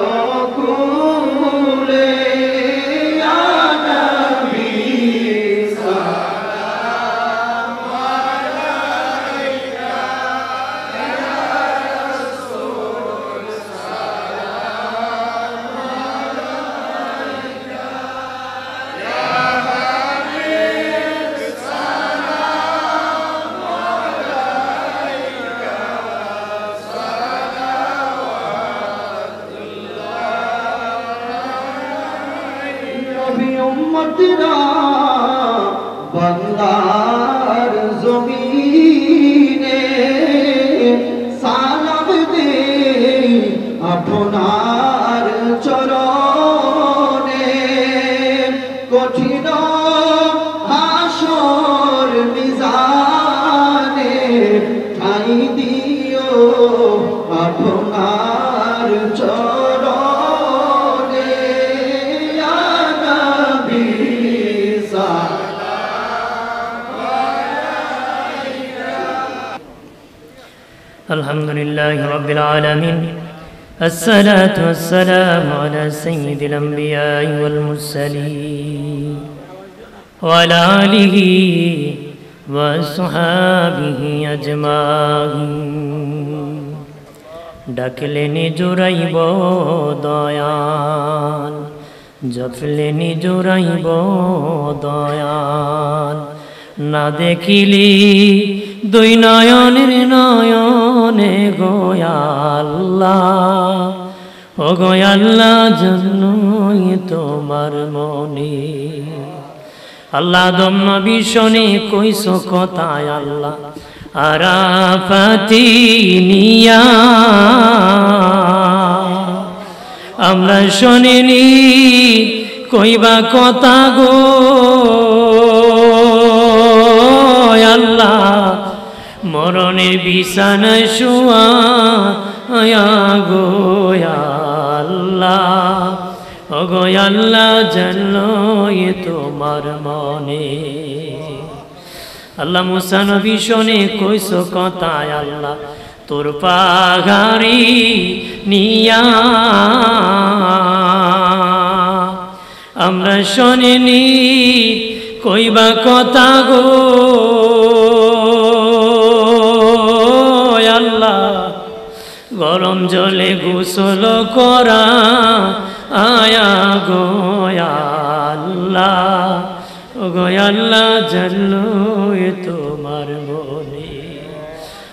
কুলে ইয়া নবী সালাম আলাইকা ইয়া রাসূল সালাম আলাইকা ইয়া হাবিব সালাম আলাইকা নবী উম্মতরা বান্দার জমিনে সালাম দেই আপনার চরণে কঠিন হাসর মিজানে ঠাই দিও আপনার চরণে ইয়া নবী সালাম আলাইকা আলহামদুলিল্লাহি রাব্বিল আলামিন الصلاة والسلام على سيد الأنبياء والمرسلين وعلى آله وصحابه أجمعين ডাকলেনি জোরাইব দয়াল জপলেনি জোরাইব দয়াল না দেখিলি দুই নয়নের নয়নে গোয়াল্লাহ ও গোয়াল্লাহ জন্যই তোমার মনে আল্লাহ দম নবী শোনে কইস কথায় আল্লাহ আরাফাতি নিয়া আমরা শোনেনি কইবা কথা গো আল্লাহ মরণের বিছানায় শুয়া গো আল্লাহ ও গো আল্লাহ জানলই তোমার মনে আল্লাহ মুসা নবী শোনে কইস কথায় আল্লাহ তোর পাগাড়ি নিয়া আমরা শোনেনি কইবা কথা গো আল্লাহ গরম জলে গোসল করা আয়া গো আল্লাহ ও গো আল্লাহ জানলো তোমার মনে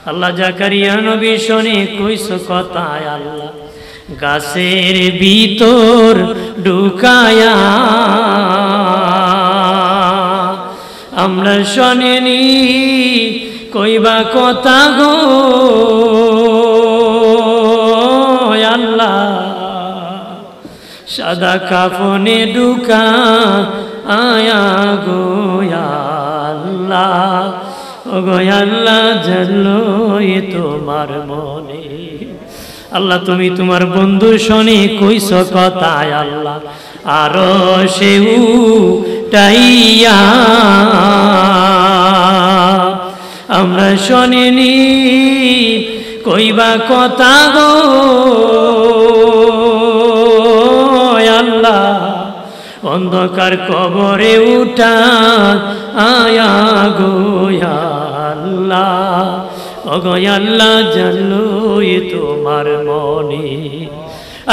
আল্লাহ জাকারিয়া নবী শোনে কইস কথায় আল্লাহ গাছের ভিতর ঢুকায়া আমরা শোনেনি কইবা কথা গো আল্লাহ সাদা কাফনে ঢুকা আয়া গো আল্লাহ ও গো আল্লাহ জানলোই তোমার মনে আল্লাহ তুমি তোমার বন্ধু শোনে কইস কথা আল্লাহ আরো সেউ টাইয়া আমরা শোনেনি কইবা কথা গো আল্লাহ অন্ধকার কবরে উঠা আয়া গো আল্লাহ ও গো আল্লাহ জানলোই তোমার মনে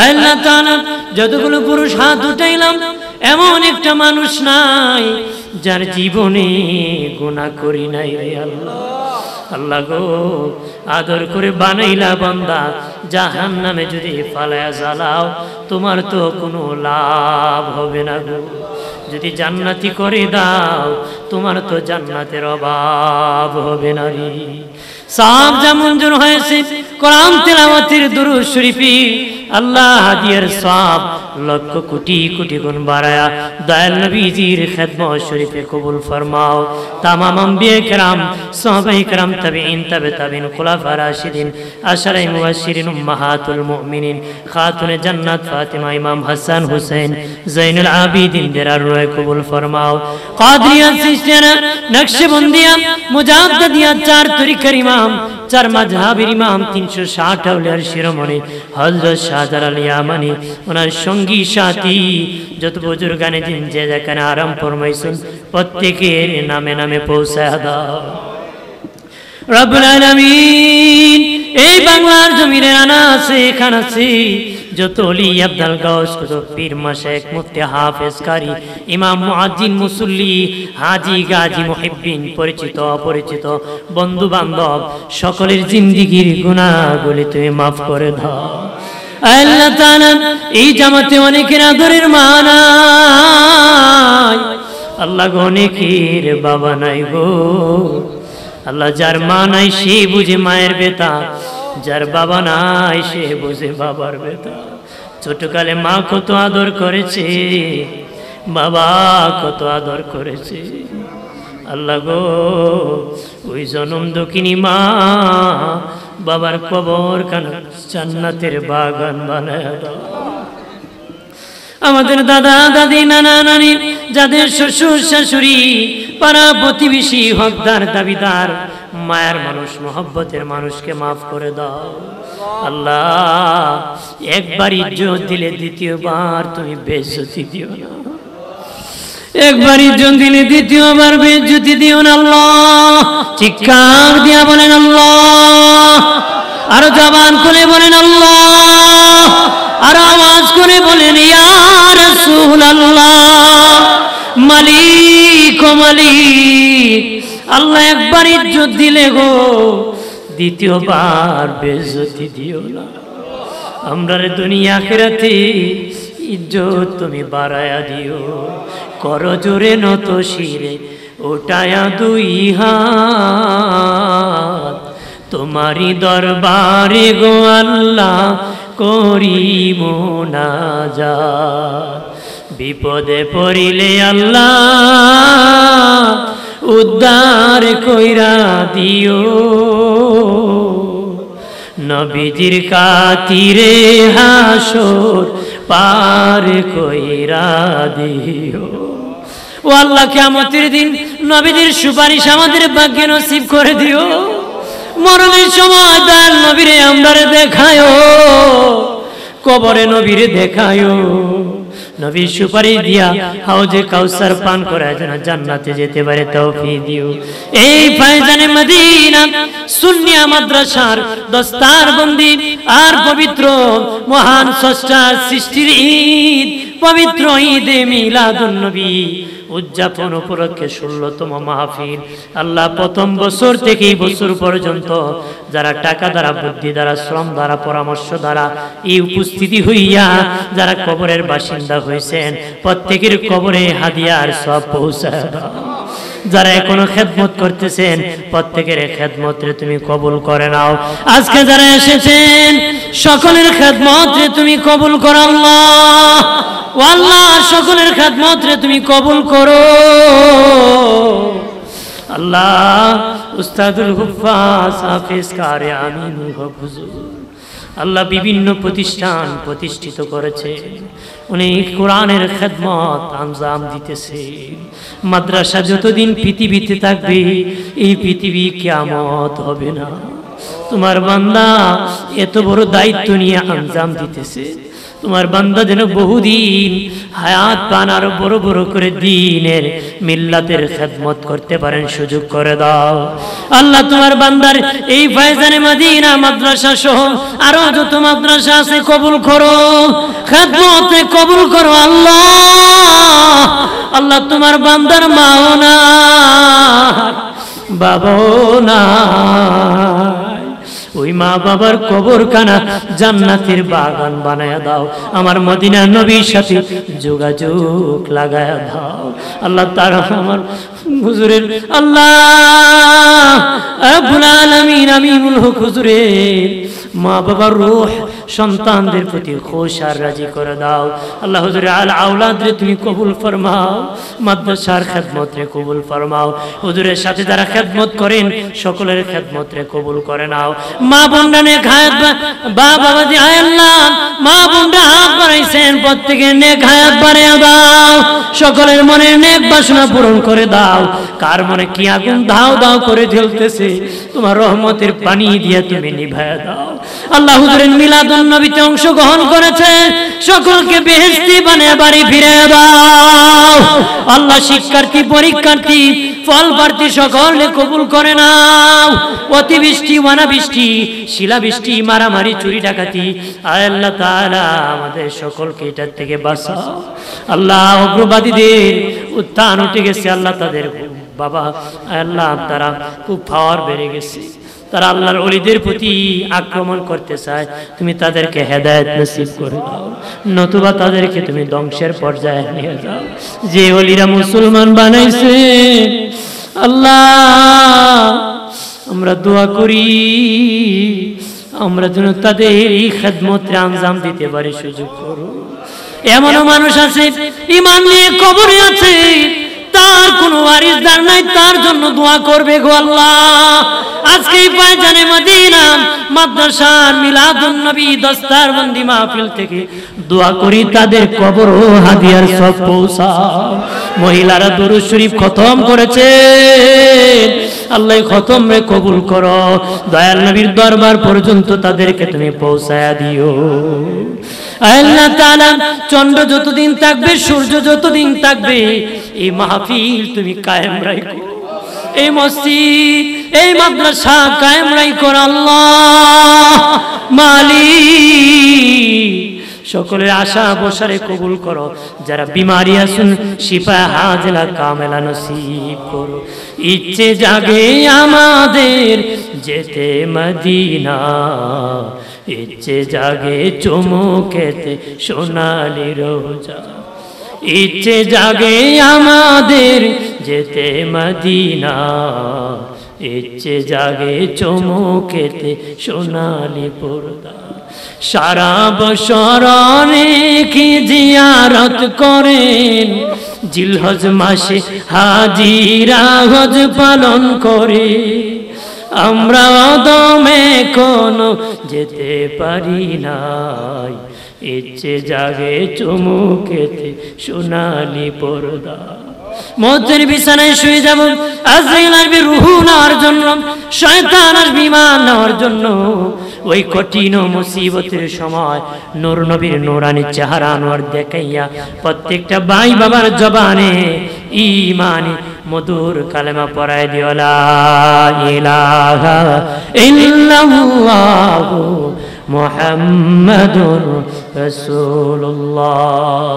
আল্লাহ তাআলা যতগুলো পুরুষ হাত উঠাইলাম এমন একটা মানুষ নাই যার জীবনে গুনাহ করি নাই রে আল্লাহ আল্লাহ গো আদর করে বানাইলা বান্দা জাহান্নামে যদি ফালায়া জ্বালাও তোমার তো কোনো লাভ হবে না গো যদি জান্নাতি করে দাও তোমার তো জান্নাতের অভাব হবে না রে সব যেমন জন হয়েছে কোরআন তেলাওয়াতের দুরূদ শরীফে আল্লাহ হাদিয়ার সব লক্ষ কোটি কোটি গুণ বাড়ায়া দয়াল নবীজির খিদমত শরীফে কবুল ফরমাও তামাম আম্বিয়া کرام সাহাবায়ে کرام তাবিঈন তাবে তাবিঈন খুলাফা রাশিদিন আশারায়ে মুবাশশিরিন উম্মাহাতুল মুমিনিন খাতুনে জান্নাত ফাতিমা ইমাম হাসান হুসাইন জাইনুল আবিদিন দেরার রয় কবুল ফরমাও কাদরিয়া সিস্টারা নকশবন্দিয়া মুজাদ্দিদিয়া চার তরিকার ইমাম চার মাযহাবের ইমাম 360 আউলিয়ার শিরোমণি হযরত শাহজালাল ইয়ামানি ওনার সঙ্গী সাথী যত বুজুর্গানে দিন যে যেখানে আরাম ফরমাইছেন প্রত্যেকের নামে নামে পৌঁছায়া দাও রব্বুল আলামিন এই বাংলার জমিনে আনা আছে খানাছি যত ওলি আব্দুল গাউস কুতুব পীর মাশায়েখ মুফতি হাফেজ কারি ইমাম মুআজ্জিন মুসল্লি হাজী গাজী মুহিব্বিন পরিচিত অপরিচিত বন্ধু বান্ধব সকলের জিন্দেগীর গুনাহগুলি তুমি maaf করে দাও আল্লাহ তাআলা এই জামাতে অনেকের আদরের মা নাই আল্লাহ গো অনেকের বাবা নাই গো আল্লাহ যার মা নাই সে বুঝে মায়ের বেতা যার বাবা নাই সে বুঝে বাবার বেতা ছোটকালে মা কত আদর করেছে বাবা কত আদর করেছে আল্লাহ গো ওই জনম দক্ষিণী মা বাবার কবর কানা জান্নাতের বাগান বানায় দাও আমাদের দাদা দাদি নানা নানি যাদের শ্বশুর শাশুড়ি পাড়া প্রতিবেশী হকদার দাবিদার মায়ের মানুষ মহব্বতের মানুষকে maaf করে দাও আল্লাহ একবার ইজ্জত দিলে দ্বিতীয়বার তুমি বেইজ্জতি দিও না একবার ইজ্জত দিলে দ্বিতীয়বার বেইজ্জতি দিও না আল্লাহ চিৎকার দিয়া বলেন আল্লাহ আর জবান খুলে বলেন আল্লাহ আর আওয়াজ করে বলেন ইয়া রাসূলুল্লাহ মালিক ও মালিক আল্লাহ একবার ইজ্জত দিলে গো দ্বিতীয়বার বেইজ্জতি দিও না আমরা দুনিয়া আখিরাতে ইজ্জত তুমি বাড়ায়া দিও করো জোরে নত শিরে ওটায়া দুই হাত তোমারি দরবারে গো আল্লাহ করি মুনাজাত বিপদে পড়িলে আল্লাহ উদ্ধার কইরা দিও নবীজির খাতিরে হাসর পার কইরা দিও ও আল্লাহ কিয়ামতের দিন নবীজির সুপারিশ আমাদের ভাগ্যে নসিব করে দিও মরণের সময় দয়াল নবীরে আমরারে দেখায়ো কবরে নবীরে দেখায়ো নবীর সুপারিশ দিয়া হাউজে কাউসার পান করার জন্য জান্নাতে যেতে পারে তৌফিক দিও এই ফায়জানে মদিনা সুন্নিয়া মাদ্রাসার দস্তারবন্দি আর পবিত্র মহান স্রষ্টার সৃষ্টির ঈদ পবিত্র ঈদে মিলাদুন নবী উদযাপন উপলক্ষে 16তম মাহফিল। আল্লাহ প্রথম বছর থেকে এই বছর পর্যন্ত যারা টাকা দ্বারা, বুদ্ধি দ্বারা, শ্রম দ্বারা, পরামর্শ দ্বারা এই উপস্থিতি হইয়া যারা কবরের বাসিন্দা হয়েছেন, প্রত্যেকের কবরে হাদিয়ার সব পৌঁছায় দাও। যারা এখনো খেদমত করতেছেন, প্রত্যেকের খেদমতরে তুমি কবুল করে নাও। আজকে যারা এসেছেন সকলের খেদমতরে তুমি কবুল করো আল্লাহ। ও আল্লাহ, সকলের খেদমতরে তুমি কবুল করো আল্লাহ। উস্তাদুল হুফাজ হাফেজ কারি আমিনুল হক হুজুর আল্লাহ বিভিন্ন প্রতিষ্ঠান প্রতিষ্ঠিত করেছে, উনি কোরআনের খেদমত আঞ্জাম দিতেছে। মাদ্রাসা যতদিন পৃথিবীতে থাকবে এই পৃথিবী কিয়ামত হবে না। তোমার বান্দা এত বড় দায়িত্ব নিয়ে আঞ্জাম দিতেছে, তোমার বান্দা যেন বহুদিন হায়াত পান, আরো বড় বড় করে দ্বীনের মিল্লাতের খেদমত করতে পারেন, সুযোগ করে দাও আল্লাহ। তোমার বান্দার এই ফয়জানে মদিনা মাদ্রাসা সহ আরো যত মাদ্রাসা আছে কবুল করো, খেদমতে কবুল করো আল্লাহ। আল্লাহ তোমার বান্দার মাও না, বাবাও না, ওই মা বাবার কবরখানা জান্নাতের বাগান বানায়া দাও। আমার মদিনা নবীর সাথে যোগাযোগ লাগায়া দাও আল্লাহ। তার আমার হুজুরের আল্লাহ রব্বুল আলামিন আমিনুল হক হুজুরের মা বাবার রূহ সন্তানদের প্রতি খুশ আর রাজি করে দাও আল্লাহ। হুজুরের আল আওলাদরে তুমি কবুল ফরমাও, মাদ্রাসার খেদমতরে কবুল ফরমাও। হুজুরের সাথে যারা খেদমত করেন সকলের খেদমতরে কবুল করে নাও। মা বোনরা নেক হায়াত বাবা দি আল্লাহ, মা বোনরা হাত বাড়াইছেন, প্রত্যেকের নেক হায়াত বাড়াইয়া দাও, সকলের মনের নেক বাসনা পূরণ করে দাও। কার মনে কি আগুন দাও দাও করে জ্বলতেছে, তোমার রহমতের পানি দিয়ে তুমি নিভায়া দাও আল্লাহ। হুজুরের মিলাদুন নবীতে অংশগ্রহণ করেছে, সকলকে বেহেশতি বানিয়ে বাড়ি ফিরে দাও আল্লাহ। শিক্ষার্থী, পরীক্ষার্থী, ফল প্রার্থী সকলে কবুল করে নাও। অতিবৃষ্টি, অনাবৃষ্টি, শিলাবৃষ্টি, মারামারি, চুরি ডাকাতি আল্লাহ তাআলা আমাদের সকলকে এটার থেকে বাঁচাও আল্লাহ। অগ্রবাদীদের উত্থান উঠে গেছে আল্লাহ, তাদের বাবা আল্লাহ তারা খুব পাওয়ার বেড়ে গেছে, তারা আল্লাহর ওলিদের প্রতি আক্রমণ করতে চায়, তুমি তাদেরকে হেদায়েত নসিব করে দাও, নতুবা তাদেরকে তুমি ধ্বংসের পর্যায়ে নিয়ে যাও। যে ওলিরা মুসলমান বানাইছে আল্লাহ, আমরা দোয়া করি আমরা যেন তাদের এই খেদমতে আঞ্জাম দিতে পারি, সুযোগ করো। এমনও মানুষ আছে ঈমান নিয়ে কবরে আছে, তার কোনো ওয়ারিসদার নাই, তার জন্য দোয়া করবে গো আল্লাহ। আজকে ফয়জানে মদিনা মাদ্রাসার মিলাদুন নবী দস্তারবন্দি মাহফিল থেকে দোয়া করি তাদের কবর ও হাদিয়ার সব পৌঁছাও। মহিলারা দুরূদ শরীফ খতম করেছে আল্লাহ, খতম রে কবুল করো, দয়াল নবীর দরবার পর্যন্ত তাদেরকে তুমি পৌঁছায়া দিও আল্লাহ তাআলা। চন্দ্র যতদিন থাকবে, সূর্য যতদিন থাকবে, এই মাহফিল তুমি কায়েম রাখো, এই মসজিদ, এই মাদ্রাসা কায়েম রাখো আল্লাহ। মালিক সকলের আশা বসারে কবুল করো, যারা বিমারি আছেন শিফা হাজলা কামেলা নসিব করো। ইচ্ছে জাগে আমাদের যেতে মদিনা, ইচ্ছে জাগে চুমুকেতে সোনালি রোজা, ইচ্ছে জাগে আমাদের যেতে মদিনা, ইচ্ছে জাগে চুমুকেতে সোনালি পর্দা। সারা বছর অনেকে জিয়ারত করেন, জিলহজ মাসে হাজিরা হজ পালন করে, আমরা অদমে কোনো যেতে পারি নাই, ইচ্ছে জাগে চুমুকেতে সোনালি পর্দা। মৌতের বিছানায় শুয়ে যাব, আজরাইল আসবে রূহ নেওয়ার জন্য, শয়তান আসবে ঈমান নেওয়ার জন্য। ওই কঠিন মুসিবতের সময় নূর নবীর নূরানি চেহারা আনোয়ার দেখাইয়া প্রত্যেকটা ভাই বাবার জবানে ঈমানি মধুর কালেমা পড়ায় দিও, লা ইলাহা ইল্লাল্লাহু মুহাম্মাদুর রাসূলুল্লাহ।